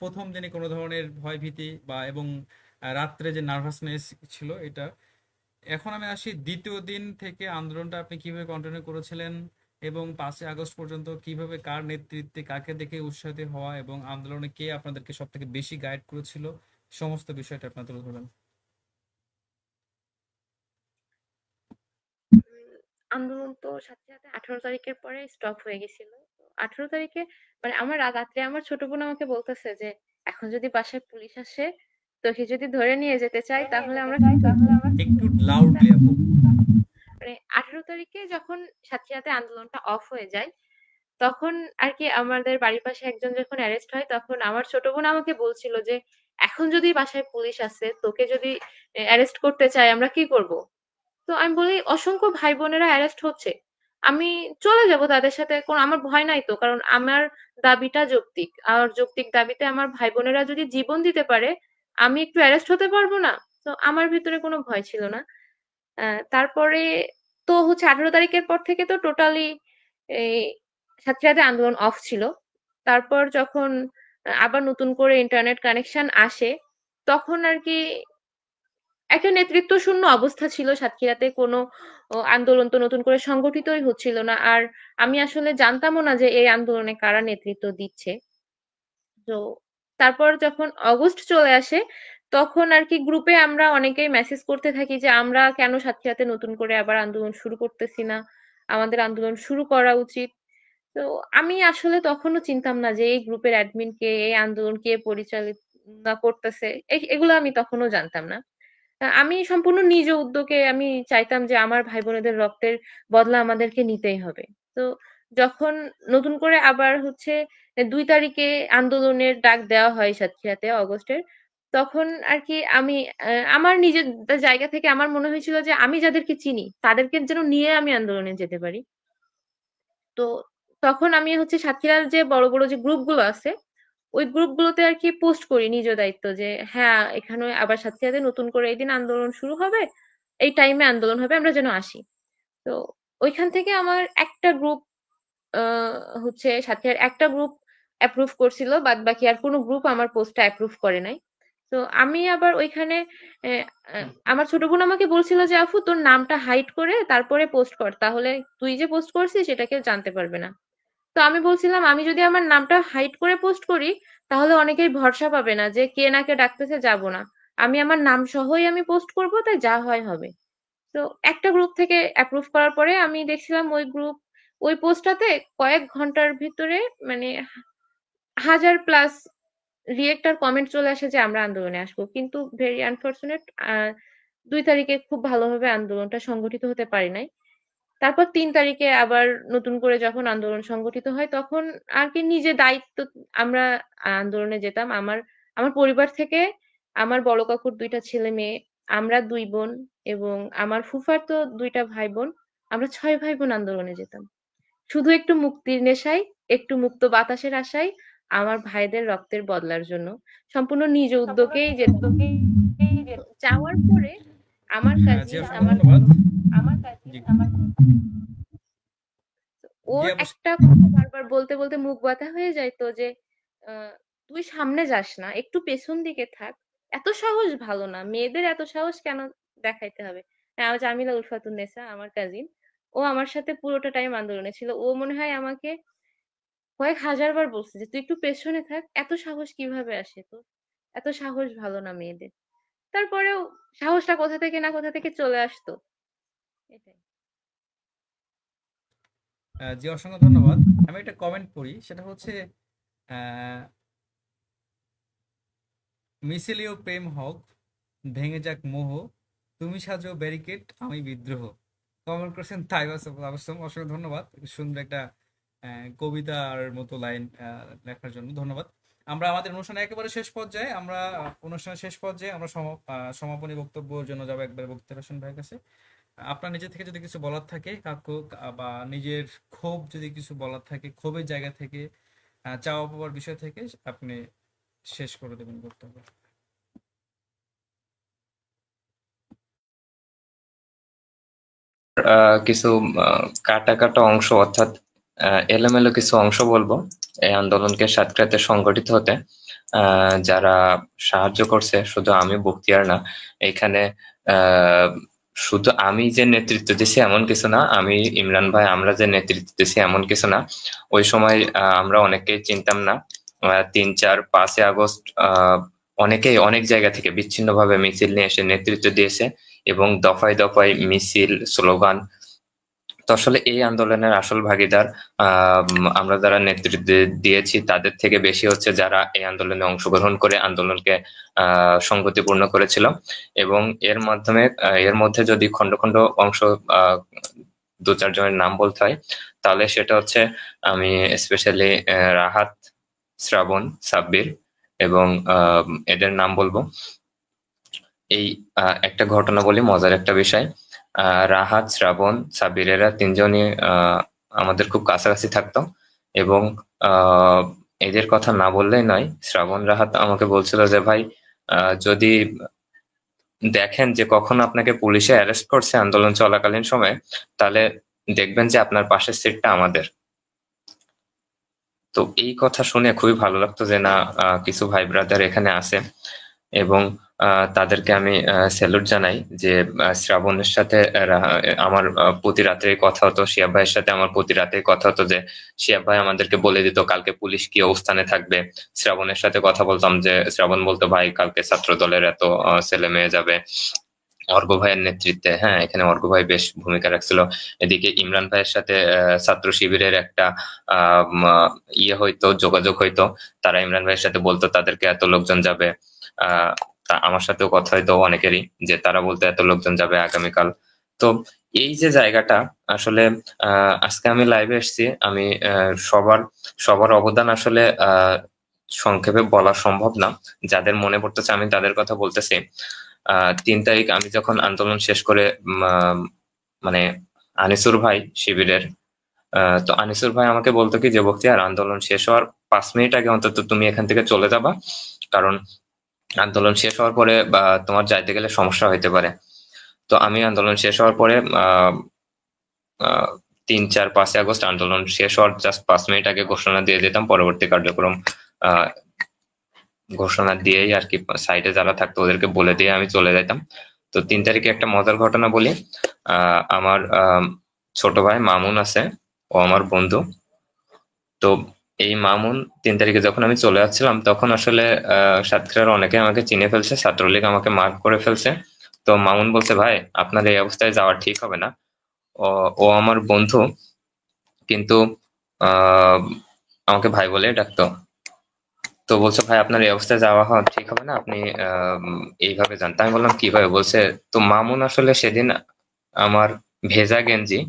প্রথম দিনে কোনো ধরনের ভয় ভীতি বা এবং রাত্রে যে নার্ভাসনেস ছিল এটা। এখন আমি আসি দ্বিতীয় দিন থেকে আন্দোলনটা আপনি কিভাবে কন্টিনিউ করেছিলেন এবং 5ই আগস্ট পর্যন্ত কিভাবে, কার নেতৃত্বে, কাকে দেখে উৎসাহিত হওয়া এবং আন্দোলনে কে আপনাদেরকে সব থেকে বেশি গাইড করেছিল, সমস্ত বিষয়টা আপনার তুলে ধরবেন। আন্দোলন তো সাথে সাথে 18 তারিখের পরে স্টপ হয়ে গেছিল। তো 18 তারিখে মানে আমার রাত্রে আমার ছোট বোন আমাকে বলতেছে যে এখন যদি বাসায় পুলিশ আসে, তোকে যদি ধরে নিয়ে যেতে চাই তাহলে আমরা কি করবো? একটু লাউডলি আপু। মানে 18 তারিখে যখন সাথে আন্দোলনটা অফ হয়ে যায়, তখন আর কি আমাদের বাড়ির পাশে একজন যখন অ্যারেস্ট হয়, তখন আমার ছোট বোন আমাকে বলছিল যে এখন যদি বাসায় পুলিশ আসে, তোকে যদি অ্যারেস্ট করতে চায় আমরা কি করব? তো আমি বলি অসংখ্য ভাই বোনেরা অ্যারেস্ট হচ্ছে, আমি চলে যাব তাদের সাথে, কোন আমার ভয় নাই তো, কারণ আমার দাবিটা যৌক্তিক, আর যৌক্তিক দাবিতে আমার ভাই বোনেরা যদি জীবন দিতে পারে, আমি একটু অ্যারেস্ট হতে পারবো না? তো আমার ভিতরে কোনো ভয় ছিল না। তারপরে তো হচ্ছে 18 তারিখের পর থেকে তো টোটালি এই সাথে আন্দোলন অফ ছিল। তারপর যখন আবার নতুন করে ইন্টারনেট কানেকশন আসে, তখন আর কি একটা নেতৃত্ব শূন্য অবস্থা ছিল সাতক্ষীরাতে। কোনো আন্দোলন তো নতুন করে সংগঠিতই হচ্ছিল না। আর আমি আসলে জানতামও না যে এই আন্দোলনে কারা নেতৃত্ব দিচ্ছে। তো তারপর যখন অগস্ট চলে আসে, তখন আর কি গ্রুপে আমরা অনেকেই মেসেজ করতে থাকি যে আমরা কেন সাথে নতুন করে আবার আন্দোলন শুরু করতেছি না, আমাদের আন্দোলন শুরু করা উচিত। তো আমি আসলে তখনও চিনতাম না যে এই গ্রুপের অ্যাডমিন কে, এই আন্দোলন কে পরিচালনা করতেছে, এগুলো আমি তখনও জানতাম না। আমি সম্পূর্ণ নিজ উদ্যোগে আমি চাইতাম যে আমার ভাই বোনেদের রক্তের বদলা আমাদেরকে নিতেই হবে। তো যখন নতুন করে আবার হচ্ছে 2 তারিখে আন্দোলনের ডাক দেওয়া হয় সাতক্ষীরাতে অগস্টের, তখন আর কি আমি আমার নিজের জায়গা থেকে আমার মনে হয়েছিল যে আমি যাদেরকে চিনি তাদেরকে যেন নিয়ে আমি আন্দোলনে যেতে পারি। তো তখন আমি হচ্ছে সাতক্ষীরার যে বড় বড় যে গ্রুপগুলো আছে, ওই গ্রুপগুলোতে আর কি পোস্ট করি নিজ দায়িত্ব যে হ্যাঁ এখানে আবার সাথে নতুন করে এই দিন আন্দোলন শুরু হবে, এই টাইমে আন্দোলন হবে, আমরা যেন আসি। তো ওইখান থেকে আমার একটা গ্রুপ হচ্ছে সাথীর একটা গ্রুপ অ্যাপ্রুভ করছিল, বাদ বাকি আর কোনো গ্রুপ আমার পোস্টটা অ্যাপ্রুভ করে নাই। তো আমি আবার ওইখানে আহ, আমার ছোট বোন আমাকে বলছিল যে আফু তোর নামটা হাইড করে তারপরে পোস্ট কর, তাহলে তুই যে পোস্ট করছিস সেটা কেউ জানতে পারবে না। তো আমি বলছিলাম আমি যদি আমার নামটা হাইড করে পোস্ট করি তাহলে অনেকেই ভরসা পাবে না যে কে না কে ডাকতেছে, যাব না। আমি আমার নাম সহই আমি পোস্ট করব, তাই যা হয় হবে। তো তো একটা গ্রুপ থেকে অ্যাপ্রুভ করার পরে আমি দেখছিলাম ওই পোস্টটাতে কয়েক ঘন্টার ভিতরে মানে 1000+ রিয়েক্ট আর কমেন্ট চলে আসে যে আমরা আন্দোলনে আসবো, কিন্তু ভেরি আনফরচুনেট 2 তারিখে খুব ভালোভাবে আন্দোলনটা সংগঠিত হতে পারি নাই। তারপর 3 তারিখে আবার নতুন করে যখন আন্দোলন সংগঠিত হয় তখন আর কি নিজে দায়িত্ব আমরা আন্দোলনে যেতাম। আমার আমার পরিবার থেকে আমার বড় কাকুর 2টা ছেলে মেয়ে, আমরা 2 বোন এবং আমার ফুফার তো 2টা ভাই বোন, আমরা 6 ভাই বোন আন্দোলনে যেতাম শুধু একটু মুক্তির নেশায়, একটু মুক্ত বাতাসের আশায়, আমার ভাইদের রক্তের বদলার জন্য সম্পূর্ণ নিজ উদ্যোগেই যেতাম। যাওয়ার পরে আমার জি কাজিন অসংখ্য ধন্যবাদ। জি জি ওর আপু। একটা কথা বারবার বলতে বলতে মুখ ব্যথা হয়ে যাইতো যে তুই সামনে যাস না, একটু পেছন দিকে থাক, এত সাহস ভালো না, মেয়েদের এত সাহস কেন দেখাইতে হবে। জামিলা উলফাতুন নেসা আমার কাজিন, ও আমার সাথে পুরোটা টাইম আন্দোলনে ছিল। ও মনে হয় আমাকে কয়েক হাজার বার বলছে যে তুই একটু পেছনে থাক, এত সাহস কিভাবে আসে তোর, এত সাহস ভালো না মেয়েদের। তারপরেও সাহসটা কোথা থেকে না কোথা থেকে চলে আসতো, এটাই। জি অসংখ্য ধন্যবাদ। আমি একটা কমেন্ট পড়ি, সেটা হচ্ছে আহ, মিছিলীয় প্রেম হোক, ভেঙে যাক মোহ, তুমি সাজো ব্যারিকেড, আমি বিদ্রোহ। কমেন্ট করেছেন তাইবাস আবসম, অসংখ্য ধন্যবাদ। সুন্দর একটা কবিতার মতো লাইন লেখার জন্য ধন্যবাদ। আমরা আমাদের অনুষ্ঠানের একেবারে শেষ পর্যায়ে, অনুষ্ঠানের শেষ পর্যায়ে আমরা সমাপনী বক্তব্যের জন্য যাবো একবারে বক্তব্য হোসেন ভাইয়ের কাছে। আপনার নিজে থেকে যদি কিছু বলার থাকে কাকু, বা নিজের ক্ষোভ যদি কিছু বলার থাকে, ক্ষোভের জায়গা থেকে, চাওয়া পাওয়ার বিষয় থেকে আপনি শেষ করে দেবেন বক্তব্য। কিছু কাটা কাটা অংশ, অর্থাৎ এলোমেলো কিছু অংশ বলবো এই আন্দোলনকে সাতক্ষীরাতে সংগঠিত হতে। যারা সাহায্য করছে, শুধু আমি বখতিয়ার না, এখানে শুধু আমি যে নেতৃত্ব দিছি এমন কিছু না, আমি ইমরান ভাই আমরা যে নেতৃত্ব দিছি এমন কিছু না। ওই সময় আমরা অনেকেই চিনতাম না। 3, 4, 5 আগস্ট অনেকেই অনেক জায়গা থেকে বিচ্ছিন্নভাবে মিছিল নিয়ে এসে নেতৃত্ব দিয়েছে এবং দফায় দফায় মিছিল, স্লোগান। তো আসলে এই আন্দোলনের আসল ভাগীদার আমরা যারা নেতৃত্ব দিয়েছি তাদের থেকে বেশি হচ্ছে যারা এই আন্দোলনে অংশগ্রহণ করে আন্দোলনকে সংগতিপূর্ণ করেছিল। এবং এর মধ্যে যদি খন্ড খন্ড অংশ 2-4 জনের নাম বলতে হয়, তাহলে সেটা হচ্ছে আমি স্পেশালি রাহাত, শ্রাবণ, সাব্বির এবং এদের নাম বলবো। এই একটা ঘটনা বলি, মজার একটা বিষয়। রাহাত, শ্রাবণ, সাব্বির এরা 3জনই আমাদের খুব কাছাকাছি থাকতো এবং এদের কথা না বললেই নয়। শ্রাবণ, রাহাত আমাকে বলছিল যে ভাই, যদি দেখেন যে কখন আপনাকে পুলিশে অ্যারেস্ট করছে আন্দোলন চলাকালীন সময়ে, তাহলে দেখবেন যে আপনার পাশের সিটটা আমাদের। তো এই কথা শুনে খুবই ভালো লাগতো যে না, কিছু ভাই ব্রাদার এখানে আছে। এবং তাদেরকে আমি স্যালুট জানাই যে শ্রাবণের সাথে আমার প্রতি রাতে কথা হতো, শিয়াব ভাইয়ের সাথে আমার প্রতি রাতে কথা হতো যে শিয়াব ভাই আমাদেরকে বলে দিত কালকে পুলিশ কি অবস্থানে থাকবে। শ্রাবণের সাথে কথা বলতাম যে শ্রাবণ বলতো ভাই কালকে ছাত্র দলের এত ছেলে মেয়ে যাবে। অর্ঘ্য ভাইয়ের নেতৃত্বে, হ্যাঁ এখানে অর্ঘ্য ভাই বেশ ভূমিকা রাখছিল। এদিকে ইমরান ভাইয়ের সাথে ছাত্র শিবিরের একটা যোগাযোগ হইতো। তারা ইমরান ভাইয়ের সাথে বলতো তাদেরকে এত লোকজন যাবে। তা আমার সাথেও কথা হইতো অনেকেরই, যে তারা বলতো এত লোকজন যাবে আগামীকাল। তো এই যে জায়গাটা আসলে আজকে আমি লাইভে এসেছি, আমি সবার সবার অবদান আসলে সংক্ষেপে বলা সম্ভব না। যাদের মনে পড়তেছে আমি তাদের কথা বলতেছি। 3 তারিখ আমি যখন আন্দোলন শেষ করে মানে আনিসুর ভাই শিবিরের, তো আনিসুর ভাই আমাকে বলতো কি যে বখতিয়ার, আন্দোলন শেষ হওয়ার 5 মিনিট আগে অন্তত তুমি এখান থেকে চলে যাবা, কারণ আন্দোলন শেষ হওয়ার পরে বা তোমার যাইতে গেলে সমস্যা হইতে পারে। তো আমি আন্দোলন শেষ হওয়ার পরে 3, 4, 5 আগস্ট আন্দোলন শেষ হওয়ার জাস্ট 5 মিনিট আগে ঘোষণা দিয়ে দিতাম পরবর্তী কার্যক্রম। ঘোষণা দিয়েই আর কি সাইডে যারা থাকতো ওদেরকে বলে দিয়ে আমি চলে যেতাম। তো 3 তারিখে একটা মজার ঘটনা বলি। আমার ছোট ভাই মামুন আছে, ও আমার বন্ধু। তো এই মামুন 3 তারিখে যখন আমি চলে যাচ্ছিলাম তখন আসলে সাতক্ষীরার অনেকে আমাকে চিনে ফেলছে, ছাত্রলীগ আমাকে মার্ক করে ফেলছে। তো মামুন বলছে, ভাই আপনার এই অবস্থায় যাওয়া ঠিক হবে না। ও ও আমার বন্ধু, কিন্তু আহ আমাকে ভাই বলে ডাকতো। তো বলছে, ভাই আপনার এই অবস্থায় যাওয়া হওয়া ঠিক হবে না, আপনি এইভাবে যান। তা আমি বললাম, কিভাবে? বলছে, তো মামুন আসলে সেদিন আমার ভেজা গেঞ্জি,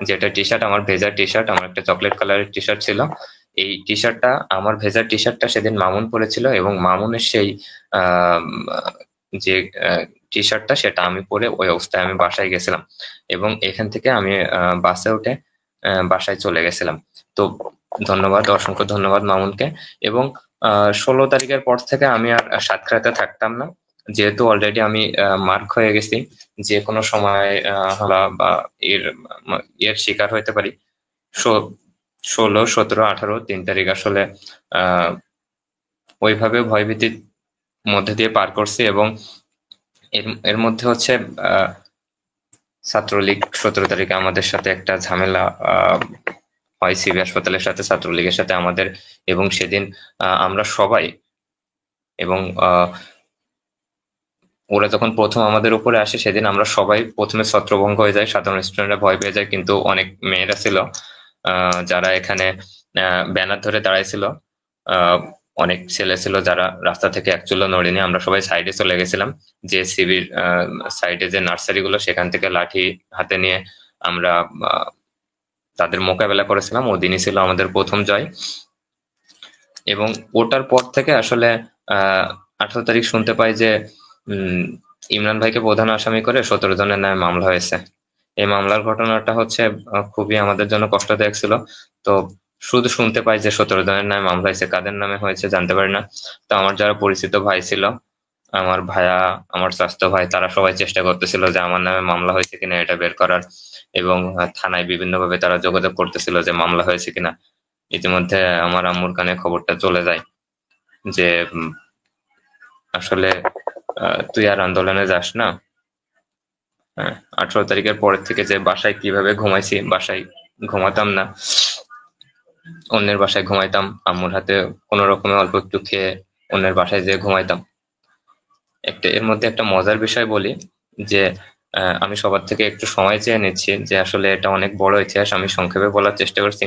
যেটা টি শার্ট, আমার ভেজা টি শার্ট, আমার একটা চকলেট কালারের টি শার্ট ছিল, এই টি শার্টটা, আমার ভেজা টি শার্টটা সেদিন মামুন পরেছিল, এবং মামুনের সেই আহ যে টি শার্টটা, সেটা আমি পরে ওই অবস্থায় আমি বাসায় গেছিলাম, এবং এখান থেকে আমি বাসে উঠে বাসায় চলে গেছিলাম। তো ধন্যবাদ, অসংখ্য ধন্যবাদ মামুনকে। এবং 16 তারিখের পর থেকে আমি আর সাতক্ষীরাতে থাকতাম না, যেহেতু অলরেডি আমি মার্ক হয়ে গেছি, যে কোনো সময় হামলা বা এর এর শিকার হইতে পারি। 16, 17, 18, 3 তারিখ আসলে আহ ওইভাবে ভয়ভীতির মধ্যে দিয়ে পার করছি। এবং এর এর মধ্যে হচ্ছে ছাত্রলীগ 17 তারিখে আমাদের সাথে একটা ঝামেলা হয়, সিবি হাসপাতালের সাথে ছাত্রলীগের সাথে আমাদের। এবং সেদিন আমরা সবাই, এবং ওরা যখন প্রথম আমাদের উপরে আসে, সেদিন আমরা সবাই প্রথমে ছত্রভঙ্গ হয়ে যায়, সাধারণ স্টুডেন্টরা ভয় পেয়ে যায়, কিন্তু অনেক মেয়েরা ছিল যারা এখানে ব্যানার ধরে দাঁড়াইছিল। অনেক ছেলে ছিল যারা রাস্তা থেকে এক চুলো নড়েনি। আমরা সবাই সাইডে চলে গেছিলাম, যে সিবির সাইডে যে নার্সারি গুলো, সেখান থেকে লাঠি হাতে নিয়ে আমরা তাদের মোকাবেলা করেছিলাম। ওদিনই ছিল আমাদের প্রথম জয়। এবং ওটার পর থেকে আসলে 18 তারিখ শুনতে পাই যে ইমরান ভাইকে প্রধান আসামি করে 17 জনের নামে মামলা হয়েছে। এই মামলার ঘটনাটা হচ্ছে খুবই আমাদের জন্য কষ্টদায়ক ছিল। তো শুধু শুনতে পাই যে 17 জনের নামে মামলা হয়েছে, কাদের নামে হয়েছে জানতে পারি না। তো আমার যারা পরিচিত ভাই ছিল, আমার ভাইয়া, আমার চাচাতো ভাই, তারা সবাই চেষ্টা করতেছিল যে আমার নামে মামলা হয়েছে কিনা এটা বের করার, এবং থানায় বিভিন্ন ভাবে তারা যোগাযোগ করতেছিল যে মামলা হয়েছে কিনা। ইতিমধ্যে আমার আম্মুর কানে খবরটা চলে যায় যে আসলে তুই আর আন্দোলনে যাস না। 18 তারিখের পরের থেকে যে বাসায় কিভাবে ঘুমাইছি, বাসায় ঘুমাতাম না, অন্যের বাসায় ঘুমাইতাম, আম্মুর হাতে কোনো রকমে অল্প একটু খেয়ে অন্যের বাসায় যেয়ে ঘুমাইতাম। এর মধ্যে একটা মজার বিষয় বলি, যে আমি সবার থেকে একটু সময় চেয়ে নিচ্ছি, যে আসলে এটা অনেক বড় ইতিহাস, আমি সংক্ষেপে বলার চেষ্টা করছি।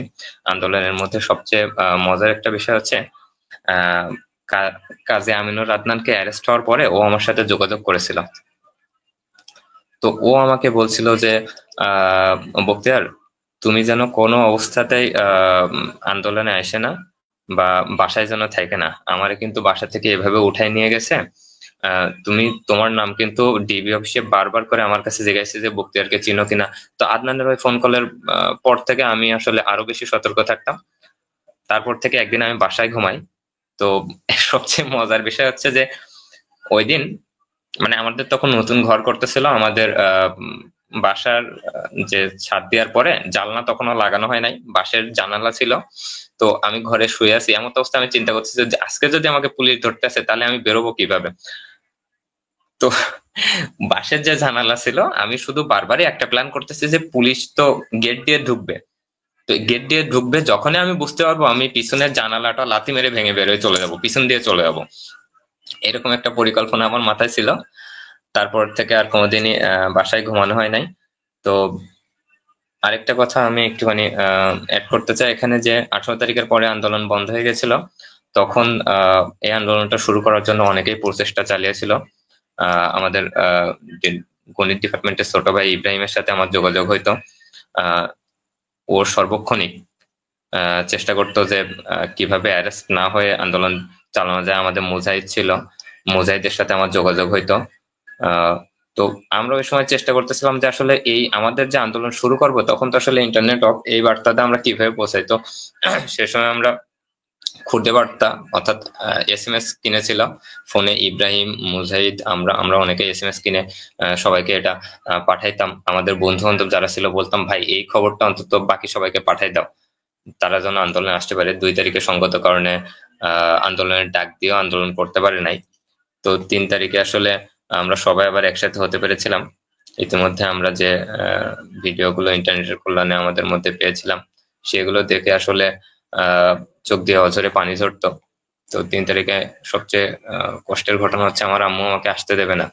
আন্দোলনের মধ্যে সবচেয়ে মজার একটা বিষয় হচ্ছে, আহ কাজী আমিনুর আদনানকে অ্যারেস্ট হওয়ার পরে ও আমার সাথে যোগাযোগ করেছিল। তো ও আমাকে বলছিল যে বখতিয়ার, তুমি যেন কোনো অবস্থাতেই আন্দোলনে আসে না, বা বাসায় যেন থাকে না। আমারে কিন্তু বাসা থেকে এভাবে উঠাই নিয়ে গেছে। তুমি, তোমার নাম কিন্তু ডিবি অফিসে বারবার করে আমার কাছে জিজ্ঞাসা যে বখতিয়ারকে চিনো কিনা। তো আদনানের ওই ফোন কলের পর থেকে আমি আসলে আরো বেশি সতর্ক থাকতাম। তারপর থেকে একদিন আমি বাসায় ঘুমাই। তো সবচেয়ে মজার বিষয় হচ্ছে যে ওই দিন, মানে আমাদের তখন নতুন ঘর করতেছিল, আমাদের বাসার যে ছাদ দেওয়ার পরে জানলা তখনও লাগানো হয় নাই, বাঁশের জানালা ছিল। তো আমি ঘরে শুয়ে আছি, এমন অবস্থা আমি চিন্তা করতেছি যে আজকে যদি আমাকে পুলিশ ধরতেছে তাহলে আমি বেরোবো কিভাবে। তো বাঁশের যে জানালা ছিল, আমি শুধু বারবারই একটা প্ল্যান করতেছি যে পুলিশ তো গেট দিয়ে ঢুকবে, তো গেট দিয়ে ঢুকবে, যখনই আমি বুঝতে পারবো আমি পিছনের জানালাটা লাথি মেরে ভেঙে বেরোয় চলে যাবো, পিছন দিয়ে চলে যাবো। এরকম একটা পরিকল্পনা আমার মাথায় ছিল। তারপর থেকে আর কোনোদিনই বাসায় ঘুমানো হয় নাই। তো আরেকটা কথা আমি একটুখানি অ্যাড করতে চাই এখানে, যে 18 তারিখের পরে আন্দোলন বন্ধ হয়ে গেছিল, তখন এই আন্দোলনটা শুরু করার জন্য অনেকেই প্রচেষ্টা চালিয়েছিল। আমাদের গণিত ডিপার্টমেন্টের ছোট ভাই ইব্রাহিমের সাথে আমার যোগাযোগ হইতো। ওর সর্বক্ষণিক চেষ্টা করতো যে কিভাবে অ্যারেস্ট না হয়ে আন্দোলন চালানো যায়। আমাদের মুজাহিদ ছিল, মুজাহিদের সাথে আমার যোগাযোগ হইতো। তো আমরা ওই সময় চেষ্টা করতেছিলাম যে আসলে এই আমাদের যে আন্দোলন শুরু করব, তখন তো আসলে ইন্টারনেট অফ, এই বার্তাটা আমরা কিভাবে পৌঁছাই। তো সে সময় আমরা খুদে বার্তা, অর্থাৎ SMS কিনেছিল ফোনে। ইব্রাহিম, মুজাহিদ, আমরা আমরা অনেকে SMS কিনে সবাইকে এটা পাঠাইতাম। আমাদের বন্ধু বান্ধব যারা ছিল বলতাম, ভাই এই খবরটা অন্তত বাকি সবাইকে পাঠাই দাও, তারা যেন আন্দোলনে আসতে পারে। 2 তারিখে সঙ্গত কারণে আন্দোলনের ডাক দিয়েও আন্দোলন করতে পারে নাই। তো 3 তারিখে আসলে আমরা সবাই আবার একসাথে হতে পেরেছিলাম। ইতিমধ্যে আমরা যে ভিডিওগুলো ইন্টারনেটের কল্যাণে আমাদের মধ্যে পেয়েছিলাম, সেগুলো দেখে আসলে চোখ দিয়ে অঝরে পানি ঝরতো। তো 3 তারিখে সবচেয়ে কষ্টের ঘটনা হচ্ছে আমার আম্মু আমাকে আসতে দেবে না।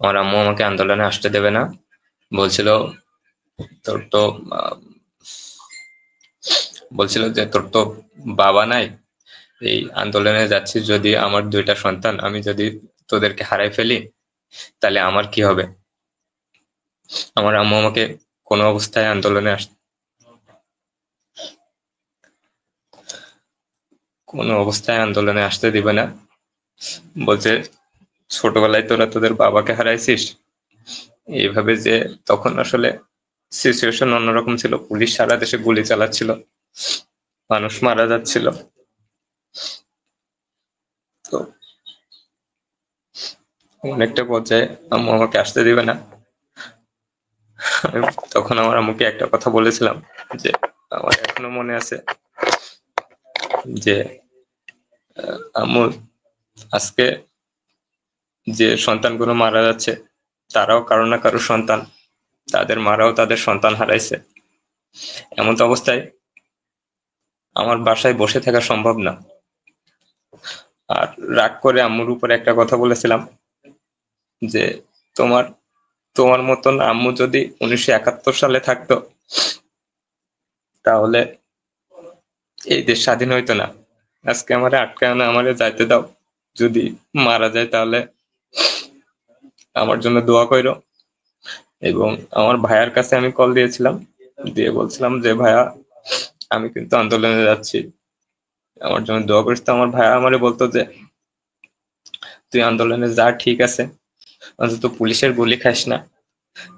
আমার আম্মু আমাকে আন্দোলনে আসতে দেবে না, বলছিল তোর তো বলছিল যে তোর তো বাবা নাই, এই আন্দোলনে যাচ্ছিস, যদি আমার 2টা সন্তান আমি যদি তোদেরকে হারাই ফেলি তাহলে আমার কি হবে। আমার আম্মু আমাকে কোনো অবস্থায় আন্দোলনে আসতে দিবে না। বলছে ছোটবেলায় তোরা তোদের বাবাকে হারাইছিস এইভাবে। যে তখন আসলে সিচুয়েশন অন্যরকম ছিল, পুলিশ সারা দেশে গুলি চালাচ্ছিল, মানুষ মারা যাচ্ছিল। তো অনেকটা পর্যায়ে আম্মু আমাকে আসতে দিবে না। তখন আমার আম্মুকে একটা কথা বলেছিলাম, যে আমার এখনো মনে আছে যে আম্মু, আজকে যে সন্তানগুলো মারা যাচ্ছে তারাও কারো না কারো সন্তান, তাদের মারাও তাদের সন্তান হারাইছে। এমন তো অবস্থায় আমার বাসায় বসে থাকা সম্ভব না। আর রাগ করে আম্মুর উপরে একটা কথা বলেছিলাম, যে তোমার তোমার মতন আম্মু যদি 1971 সালে থাকতো তাহলে এই দেশ স্বাধীন হইতো না। আজকে আমারে আটকায় না, আমারে যাইতে দাও, যদি মারা যায় তাহলে আমার জন্য দোয়া কইরো। এবং আমার ভাইয়ার কাছে আমি কল দিয়েছিলাম, দিয়ে বলছিলাম যে ভাইয়া আমি কিন্তু আন্দোলনে যাচ্ছি, আমার জন্য দোয়া করিস। তো আমার ভাইয়া আমারে বলতো যে তুই আন্দোলনে যা, ঠিক আছে, অন্তত পুলিশের গুলি খাইস না,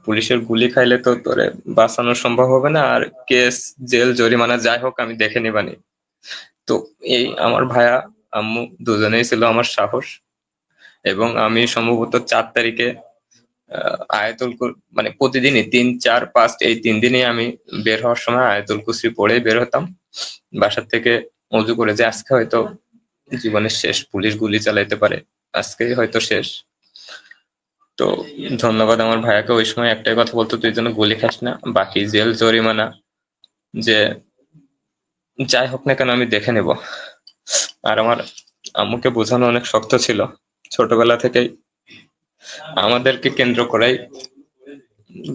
পুলিশের গুলি খাইলে তো তোরে বাঁচানো সম্ভব হবে না, আর কেস, জেল, জরিমানা যাই হোক আমি দেখে নিবানি। তো এই আমার ভাইয়া আম্মু দুজনেই ছিল আমার সাহস। এবং আমি সম্ভবত 4 তারিখে মানে প্রতিদিনই 3, 4, 5 এই 3 দিনই আমি বের হওয়ার সময় আয়াতুল কুরসি পড়েই বের হতাম বাসার থেকে, অজু করে, যে আজকে হয়তো জীবনের শেষ, পুলিশ গুলি চালাইতে পারে, আজকেই হয়তো শেষ। তো ধন্যবাদ আমার ভাইয়াকে, ওই সময় একটাই কথা বলতো, তুই যেন গুলি খাস না, বাকি জেল জরিমানা যে যাই হোক না কেন আমি দেখে নেব। আর আমার আম্মুকে বোঝানো অনেক শক্ত ছিল, ছোটবেলা থেকেই আমাদেরকে কেন্দ্র করেই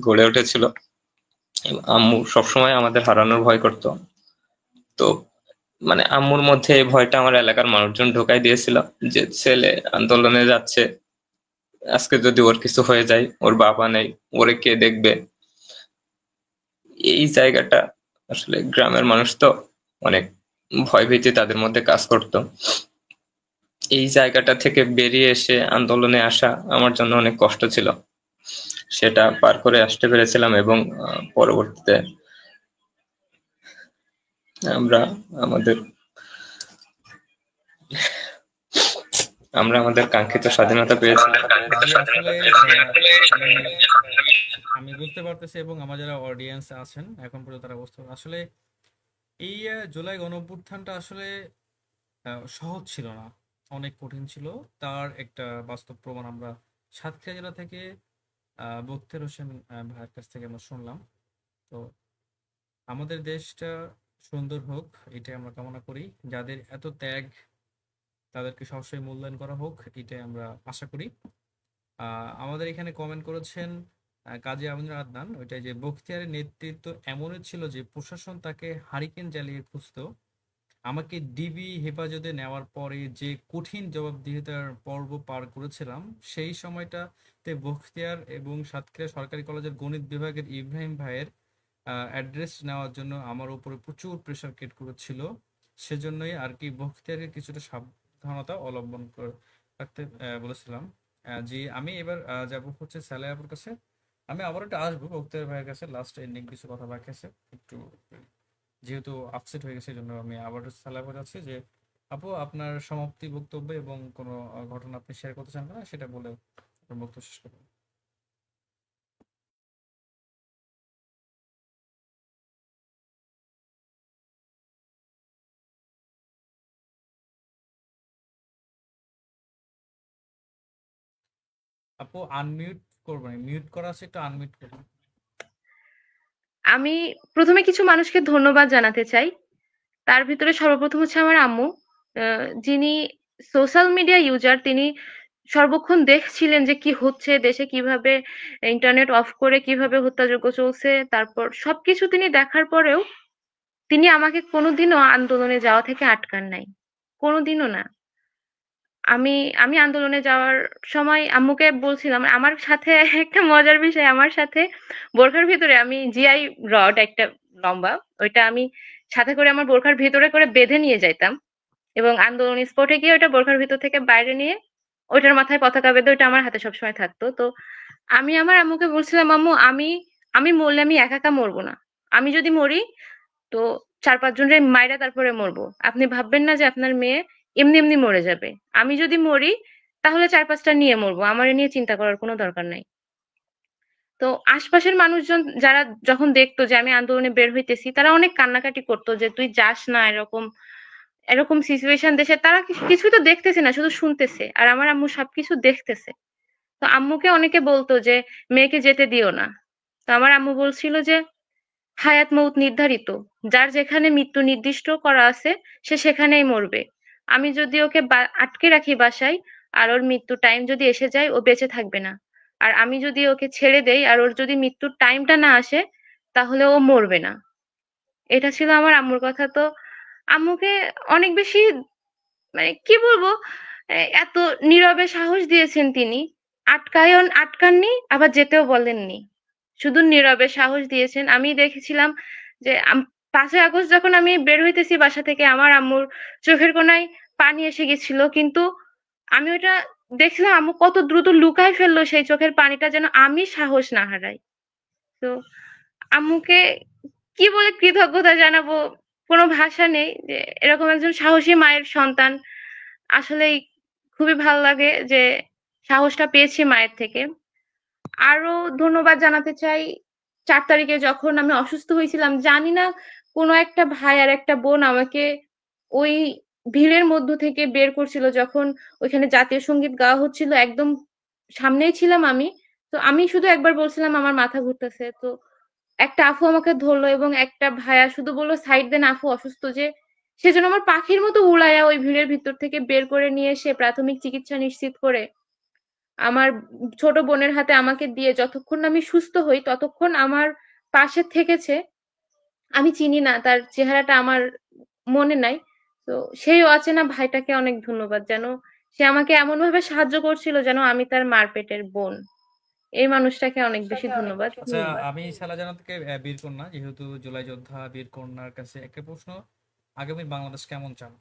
গড়ে উঠেছিল। আম্মু সবসময় আমাদের হারানোর ভয় করতো। তো মানে আম্মুর মধ্যে এই ভয়টা আমার এলাকার মানুষজন ঢোকাই দিয়েছিল, যে ছেলে আন্দোলনে যাচ্ছে, আজকে যদি ওর কিছু হয়ে যায়, ওর বাবা নেই, ওরে কে দেখবে। এই জায়গাটা আসলে গ্রামের মানুষ তো, অনেক ভয়ভীতি তাদের মধ্যে কাজ করতো। এই জায়গাটা থেকে বেরিয়ে এসে আন্দোলনে আসা আমার জন্য অনেক কষ্ট ছিল, সেটা পার করে আসতে পেরেছিলাম। এবং পরবর্তীতে আমরা আমাদের আমাদের কাঙ্ক্ষিত স্বাধীনতা পেয়েছিলাম। জি আসলে আমি আমি বুঝতে পারতেছি, এবং আমার যারা অডিয়েন্স আছেন এখন পর্যন্ত তারা বুঝতে পারছে আসলে এই জুলাই গণঅভ্যুত্থানটা আসলে সহজ ছিল না, অনেক কঠিন ছিল। তার একটা বাস্তব প্রমাণ আমরা সাতক্ষীরা জেলা থেকে বখতিয়ার হোসেন ভাইয়ের কাছ থেকে আমরা শুনলাম। তো আমাদের দেশটা সুন্দর হোক, এটাই আমরা কামনা করি। যাদের এত ত্যাগ তাদেরকে সবসময় মূল্যায়ন করা হোক, এটাই আমরা আশা করি। আমাদের এখানে কমেন্ট করেছেন কাজী আমিনুল আদনান, ওইটাই যে বখতিয়ারের নেতৃত্ব এমনই ছিল যে প্রশাসন তাকে হারিকেন জ্বালিয়ে খুঁজতো। আমাকে ডিবি হেফাজতে নেওয়ার পরে যে কঠিন জবাবদিহিতার পর্ব পার করেছিলাম, সেই সময়টাতে বখতিয়ার এবং সাতক্ষীরা সরকারি কলেজের গণিত বিভাগের ইব্রাহিম ভাইয়ের অ্যাড্রেস নেওয়ার জন্য আমার উপরে প্রচুর প্রেশার ক্রিয়েট করেছিল। সেজন্যই আর কি বখতিয়ারের কিছুটা সাবধানতা অবলম্বন রাখতে বলেছিলাম। জি আমি এবার যাবো হচ্ছে স্যালাই আপুর কাছে। আমি আবার একটু আসবো বখতিয়ার ভাইয়ের কাছে, লাস্ট এন্ডিং কিছু কথা বাকি আছে একটু, যেহেতু আপসেট হয়ে গেছে এই জন্য আমি আবার স্যালাই আপু যাচ্ছি। যে আপু আপনার সমাপ্তি বক্তব্য এবং কোনো ঘটনা আপনি শেয়ার করতে চান না সেটা বলে আপনার বক্তব্য শেষ করুন। আপু আনমিউট করবেন, মিউট করা আছে, একটু আনমিউট করুন। আমি প্রথমে কিছু মানুষকে ধন্যবাদ জানাতে চাই। তার ভিতরে সর্বপ্রথম হচ্ছে আমার আম্মু, যিনি সোশ্যাল মিডিয়া ইউজার। তিনি সর্বক্ষণ দেখছিলেন যে কি হচ্ছে দেশে, কিভাবে ইন্টারনেট অফ করে কিভাবে হত্যাযজ্ঞ চলছে, তারপর সবকিছু তিনি দেখার পরেও তিনি আমাকে কোনোদিনও আন্দোলনে যাওয়া থেকে আটকান নাই, কোনোদিনও না। আমি আমি আন্দোলনে যাওয়ার সময় আম্মুকে বলছিলাম, আমার সাথে একটা মজার বিষয়, আমার সাথে বোরখার ভিতরে আমি জিআই রড একটা লম্বা, ওইটা আমি সাথে করে আমার বোরখার ভিতরে করে বেঁধে নিয়ে যাইতাম এবং আন্দোলন স্পটে গিয়ে ওটা বোরখার ভিতর থেকে বাইরে নিয়ে ওইটার মাথায় পতাকা বেঁধে ওইটা আমার হাতে সবসময় থাকতো। তো আমি আমার আম্মুকে বলছিলাম, আম্মু আমি আমি মরলে আমি একা একা মরবো না, আমি যদি মরি তো ৪-৫ জনরে মাইরা তারপরে মরবো। আপনি ভাববেন না যে আপনার মেয়ে এমনি এমনি মরে যাবে। আমি যদি মরি তাহলে ৪-৫ টা নিয়ে মরবো। আমার এ নিয়ে চিন্তা করার কোনো দরকার নাই। তো আশপাশের মানুষজন যারা যখন দেখতো যে আমি আন্দোলনে বের হইতেছি, তারা অনেক কান্নাকাটি করতো যে তুই যাস না, এরকম এরকম সিচুয়েশন দেশে। তারা কিছুই তো দেখতেছে না, শুধু শুনতেছে। আর আমার আম্মু সবকিছু দেখতেছে। তো আম্মুকে অনেকে বলতো যে মেয়েকে যেতে দিও না। তো আমার আম্মু বলছিল যে হায়াত মউত নির্ধারিত। যার যেখানে মৃত্যু নির্দিষ্ট করা আছে সে সেখানেই মরবে। আমি যদি ওকে আটকে রাখি বাসায় আর ওর মৃত্যুর টাইম যদি এসে যায় ও বেঁচে থাকবে না। আর আমি যদি ওকে ছেড়ে দেই আর ওর যদি মৃত্যুর টাইমটা না আসে তাহলে ও মরবে না। এটা ছিল আমার আম্মুর কথা। তো আম্মুকে অনেক বেশি, মানে কি বলবো, এত নীরবে সাহস দিয়েছেন তিনি। আটকাননি, আবার যেতেও বলেননি। শুধু নীরবে সাহস দিয়েছেন। আমি দেখেছিলাম যে ৫ই আগস্ট যখন আমি বের হইতেছি বাসা থেকে, আমার আম্মুর চোখের কোণায় পানি এসে গেছিল। কিন্তু আমি ওটা দেখছিলাম আম্মু কত দ্রুত লুকায় ফেললো সেই চোখের পানিটা, যেন আমি সাহস না হারাই। তো আম্মুকে কি বলে কৃতজ্ঞতা জানাবো, কোনো ভাষা নেই যে এরকম একজন সাহসী মায়ের সন্তান। আসলেই খুবই ভালো লাগে যে সাহসটা পেয়েছি মায়ের থেকে। আরো ধন্যবাদ জানাতে চাই ৪ তারিখে যখন আমি অসুস্থ হয়েছিলাম। জানি না কোনো একটা ভাই আর একটা বোন আমাকে ওই ভিড়ের মধ্য থেকে বের করছিল, যখন ওইখানে জাতীয় সঙ্গীত গাওয়া হচ্ছিল। একদম সামনেই ছিলাম আমি। তো আমি শুধু একবার বলছিলাম আমার মাথা ঘুরতেছে। তো একটা আপু আমাকে ধরলো এবং একটা ভাইয়া শুধু বলল সাইড দেন, আপু অসুস্থ। যে সেজন্য আমার পাখির মতো উড়াইয়া ওই ভিড়ের ভিতর থেকে বের করে নিয়ে এসে প্রাথমিক চিকিৎসা নিশ্চিত করে আমার ছোট বোনের হাতে আমাকে দিয়ে যতক্ষণ না আমি সুস্থ হই ততক্ষণ আমার পাশে থেকেছে। আমি চিনি না, তার চেহারাটা আমার মনে নাই। তো সেই অচেনা ভাইটাকে অনেক ধন্যবাদ, যেন সে আমাকে এমন ভাবে সাহায্য করছিল যেন আমি তার মার পেটের বোন। এই মানুষটাকে অনেক বেশি ধন্যবাদ। আচ্ছা, আমি শাহলা জান্নাতকে বীর কন্যা, যেহেতু জুলাই যোদ্ধা, বীর কন্যার কাছে একটা প্রশ্ন, আগামী বাংলাদেশ কেমন চান?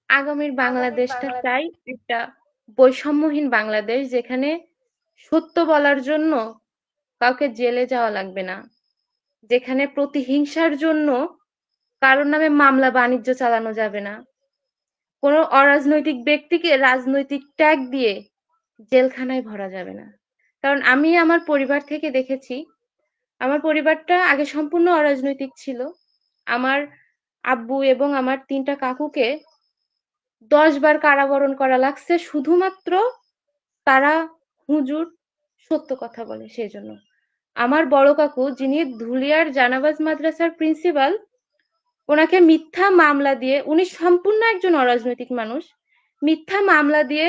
আগামীর বাংলাদেশটা চাই একটা বৈষম্যহীন বাংলাদেশ, যেখানে সত্য বলার জন্য কাউকে জেলে যাওয়া লাগবে না, যেখানে প্রতিহিংসার জন্য কারোর নামে মামলা বাণিজ্য চালানো যাবে না, কোনো অরাজনৈতিক ব্যক্তিকে রাজনৈতিক ট্যাগ দিয়ে জেলখানায় ভরা যাবে না। কারণ আমি আমার পরিবার থেকে দেখেছি, আমার পরিবারটা আগে সম্পূর্ণ অরাজনৈতিক ছিল। আমার আব্বু এবং আমার ৩ টা কাকুকে ১০ বার কারাবরণ করা লাগছে শুধুমাত্র তারা হুজুর সত্য কথা বলে সেজন্য। আমার বড় কাকু, যিনি ধুলিয়ার জানাবাজ মাদ্রাসার প্রিন্সিপাল, ওনাকে মিথ্যা মামলা দিয়ে, উনি সম্পূর্ণ একজন অরাজনৈতিক মানুষ, মিথ্যা মামলা দিয়ে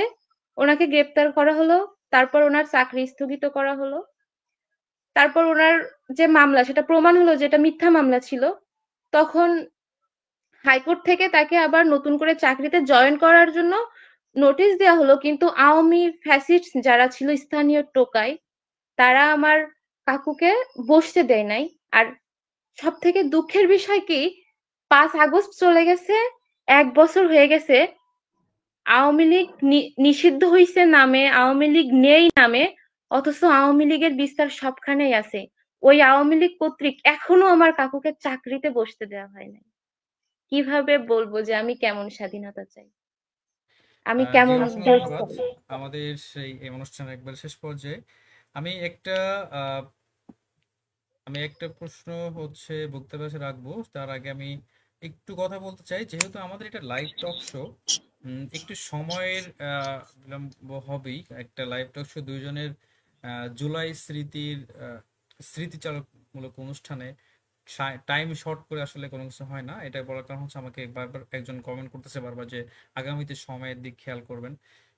ওনাকে গ্রেপ্তার করা হলো। তারপর ওনার চাকরি স্থগিত করা হলো। তারপর ওনার যে মামলা সেটা প্রমাণ হলো যে এটা মিথ্যা মামলা ছিল। তখন হাইকোর্ট থেকে তাকে আবার নতুন করে চাকরিতে জয়েন করার জন্য নোটিশ দেওয়া হলো। কিন্তু আওয়ামী ফ্যাসিস্ট যারা ছিল, স্থানীয় টোকাই, তারা আমার কাকুকে বসতে দেয় নাই। আর সব থেকে দুঃখের বিষয় কি, ৫ আগস্ট চলে গেছে, ১ বছর হয়ে গেছে, আওয়ামী লীগ নিষিদ্ধ হইছে নামে, আওয়ামী লীগ নেই নামে, অথচ আওয়ামী লীগের বিস্তার সবখানেই আছে। ওই আওয়ামী লীগ কর্তৃক এখনো আমার কাকুকে চাকরিতে বসতে দেওয়া হয় নাই। কিভাবে বলবো যে আমি কেমন স্বাধীনতা চাই, আমি জি, কেমন অসংখ্য দেশ ধন্যবাদ। চাই। আমাদের এই অনুষ্ঠানের একবার শেষ পর্যায়ে আমি একটা আহ, আমি একটা প্রশ্ন বক্তব্য রাখবো, তার আগে আমি একটু কথা বলতে চাই। যেহেতু আমাদের এটা লাইভ টক শো, একটু সময়ের বিলম্ব হবেই। একটা লাইভ টক শো, দুইজনের জুলাই স্মৃতিচারকমূলক অনুষ্ঠানে টাইম শর্ট করে আসলে কোনো কিছু হয় না। এটা বলার কারণ হচ্ছে আমাকে বারবার একজন কমেন্ট করতেছে বারবার যে আগামীতে সময়ের দিক খেয়াল করবেন।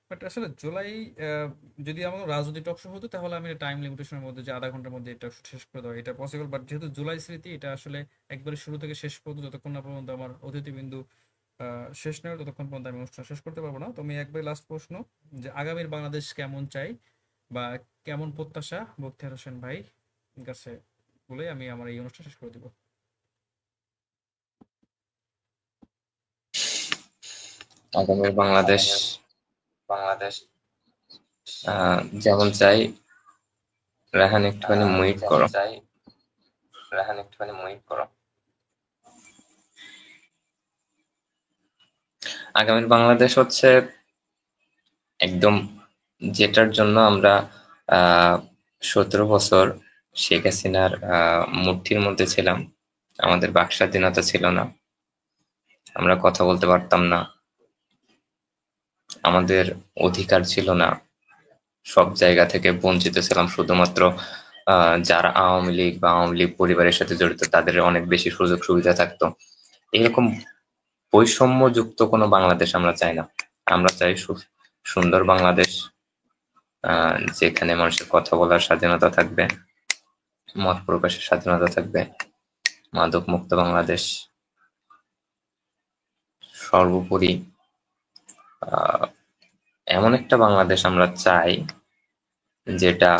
বাট আসলে জুলাই আহ, যদি আমার রাজনৈতিক টক শো হতো তাহলে আমি টাইম লিমিটেশনের মধ্যে যে আধা ঘন্টার মধ্যে এটা শেষ করে দেওয়া এটা পসিবল। বাট যেহেতু জুলাই স্মৃতি, এটা আসলে একবারে শুরু থেকে শেষ পর্যন্ত যতক্ষণ না পর্যন্ত আমার অতিথিবিন্দু শেষ নয় ততক্ষণ পর্যন্ত আমি অনুষ্ঠান শেষ করতে পারবো না। তো আমি একবারে লাস্ট প্রশ্ন, যে আগামীর বাংলাদেশ কেমন চাই বা কেমন প্রত্যাশা বখতিয়ার হোসেন ভাই কাছে বলে আমি আমার এই অনুষ্ঠান শেষ করে দিব। আগামীর বাংলাদেশ যেমন চাই। রাহান একটুখানি মুইট করো। আগামীর বাংলাদেশ হচ্ছে একদম যেটার জন্য আমরা 17 বছর শেখ হাসিনার মুঠির মধ্যে ছিলাম। আমাদের বাক স্বাধীনতা ছিল না, আমরা কথা বলতে পারতাম না, আমাদের অধিকার ছিল না, সব জায়গা থেকে বঞ্চিত ছিলাম। শুধুমাত্র যারা আওয়ামী লীগ বা আওয়ামী লীগ পরিবারের সাথে জড়িত তাদের অনেক বেশি সুযোগ সুবিধা থাকতো। এরকম বৈষম্যযুক্ত কোনো বাংলাদেশ আমরা চাই না। আমরা চাই সুন্দর বাংলাদেশ, যেখানে মানুষের কথা বলার স্বাধীনতা থাকবে, মত প্রকাশের স্বাধীনতা থাকবে, মাদক মুক্ত বাংলাদেশ। সর্বোপরি এমন একটা বাংলাদেশ আমরা চাই যেটা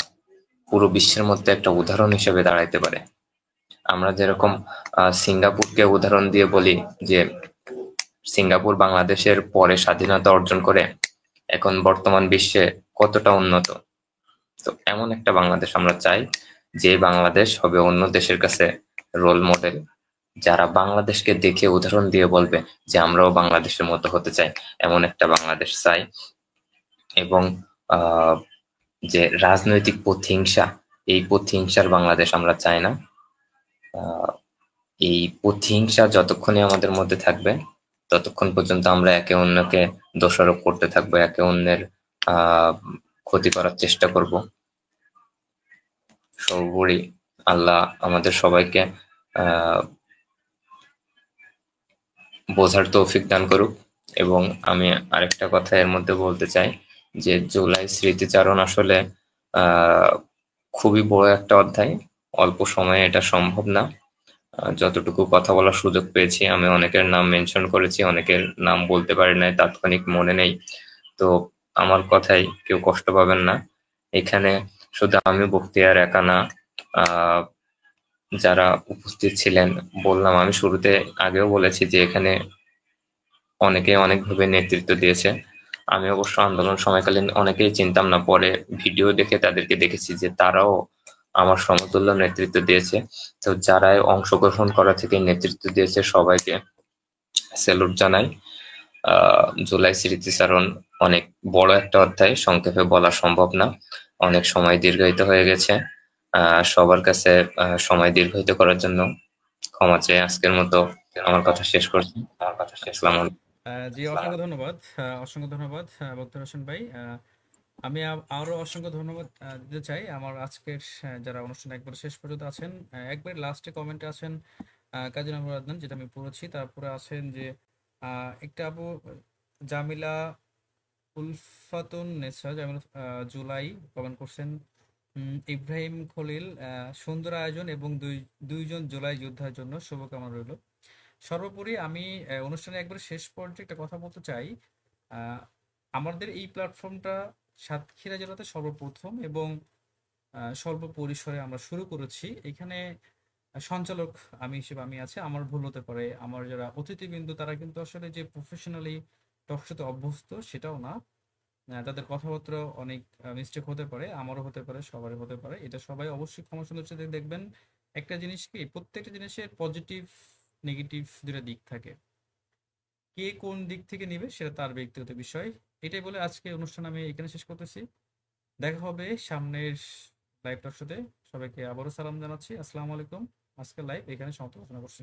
পুরো বিশ্বের মধ্যে একটা উদাহরণ হিসেবে দাঁড়াইতে পারে। আমরা যেরকম সিঙ্গাপুরকে উদাহরণ দিয়ে বলি যে সিঙ্গাপুর বাংলাদেশের পরে স্বাধীনতা অর্জন করে এখন বর্তমান বিশ্বে কতটা উন্নত। তো এমন একটা বাংলাদেশ আমরা চাই, যে বাংলাদেশ হবে অন্য দেশের কাছে রোল মডেল, যারা বাংলাদেশকে দেখে উদাহরণ দিয়ে বলবে যে আমরাও বাংলাদেশের মতো হতে চাই। এমন একটা বাংলাদেশ চাই। এবং যে রাজনৈতিক প্রতিহিংসা, এই প্রতিহিংসার বাংলাদেশ আমরা চাই না। এই প্রতিহিংসা যতক্ষণই আমাদের মধ্যে থাকবে ততক্ষণ পর্যন্ত আমরা একে অন্যকে দোষারোপ করতে থাকবো, একে অন্যের ক্ষতি করার চেষ্টা করব। সর্বোপরি আল্লাহ আমাদের সবাইকে বোঝার তৌফিক দান করুক। এবং আমি আরেকটা কথা এর মধ্যে বলতে চাই যে জুলাই স্মৃতিচারণ আসলে খুবই বড় একটা অধ্যায়। অল্প সময়ে এটা সম্ভব না। যতটুকু কথা বলার সুযোগ পেয়েছি আমি অনেকের নাম মেনশন করেছি, অনেকের নাম বলতে পারি নাই, তাৎক্ষণিক মনে নেই। তো আমার কথাই কেউ কষ্ট পাবেন না। এখানে শুধু আমি বখতিয়ার একা না, যারা উপস্থিত ছিলেন, বললাম আমি শুরুতে আগেও বলেছি যে এখানে অনেকে অনেকভাবে নেতৃত্ব দিয়েছে। আমি অবশ্য আন্দোলন সময়কালীন অনেকেই চিনতাম না, পরে ভিডিও দেখে তাদেরকে দেখেছি যে তারাও আমার সমতুল্য নেতৃত্ব দিয়েছে। তো যারাই অংশগ্রহণ করা থেকে নেতৃত্ব দিয়েছে সবাইকে স্যালুট জানাই। জুলাই স্মৃতিচারণ অনেক বড় একটা অধ্যায়, সংক্ষেপে বলা সম্ভব না, অনেক সময় দীর্ঘায়িত হয়ে গেছে। সবার কাছে সময় দীর্ঘায়িত করার জন্য ক্ষমা চেয়ে আজকের মতো আমার কথা শেষ করছি। আসসালামু আলাইকুম। জি, অসংখ্য ধন্যবাদ। অসংখ্য ধন্যবাদ বখতিয়ার হোসেন ভাই। আমি আরো অসংখ্য ধন্যবাদ দিতে চাই আমার আজকের যারা অনুষ্ঠান একবার শেষ পর্যন্ত আছেন। একবার লাস্টে কমেন্টে আছেন কাজী নজরুল আদনান, যেটা আমি পড়েছি। তারপরে আছেন যে একটা আপু জামিলা উলফাতুন নেসা, জামিলা জুলাই কমেন্ট করছেন। ইব্রাহিম খলিল, সুন্দর আয়োজন এবং দুইজন জুলাই যোদ্ধার জন্য শুভকামনা রইল। সর্বোপরি আমি অনুষ্ঠানে একবার শেষ পর্যায়ে একটা কথা বলতে চাই। আহ, আমাদের এই প্ল্যাটফর্মটা সাতক্ষীরা জেলাতে সর্বপ্রথম এবং স্বল্প পরিসরে আমরা শুরু করেছি। এখানে সঞ্চালক আমি হিসেবে আমি আছি, আমার ভুল হতে পারে। আমার যারা অতিথিবৃন্দ তারা কিন্তু আসলে যে প্রফেশনালি টক শোতে অভ্যস্ত সেটাও না। তাদের কথাবার্তা অনেক মিস্টেক হতে পারে, আমারও হতে পারে, সবারই হতে পারে। এটা সবাই অবশ্যই ক্ষমা সুন্দর সাথে দেখবেন। একটা জিনিস কি, প্রত্যেকটা জিনিসের পজিটিভ নেগেটিভ দুটা দিক থাকে। কে কোন দিক থেকে নিবে সেটা তার ব্যক্তিগত বিষয়। এটাই বলে আজকে অনুষ্ঠান আমি এখানে শেষ করতেছি। দেখা হবে সামনের লাইভ টক শোতে। সবাইকে আবারও সালাম জানাচ্ছি। আসসালামু আলাইকুম। আজকের লাইভ এখানে সমাপ্ত ঘোষণা করছি।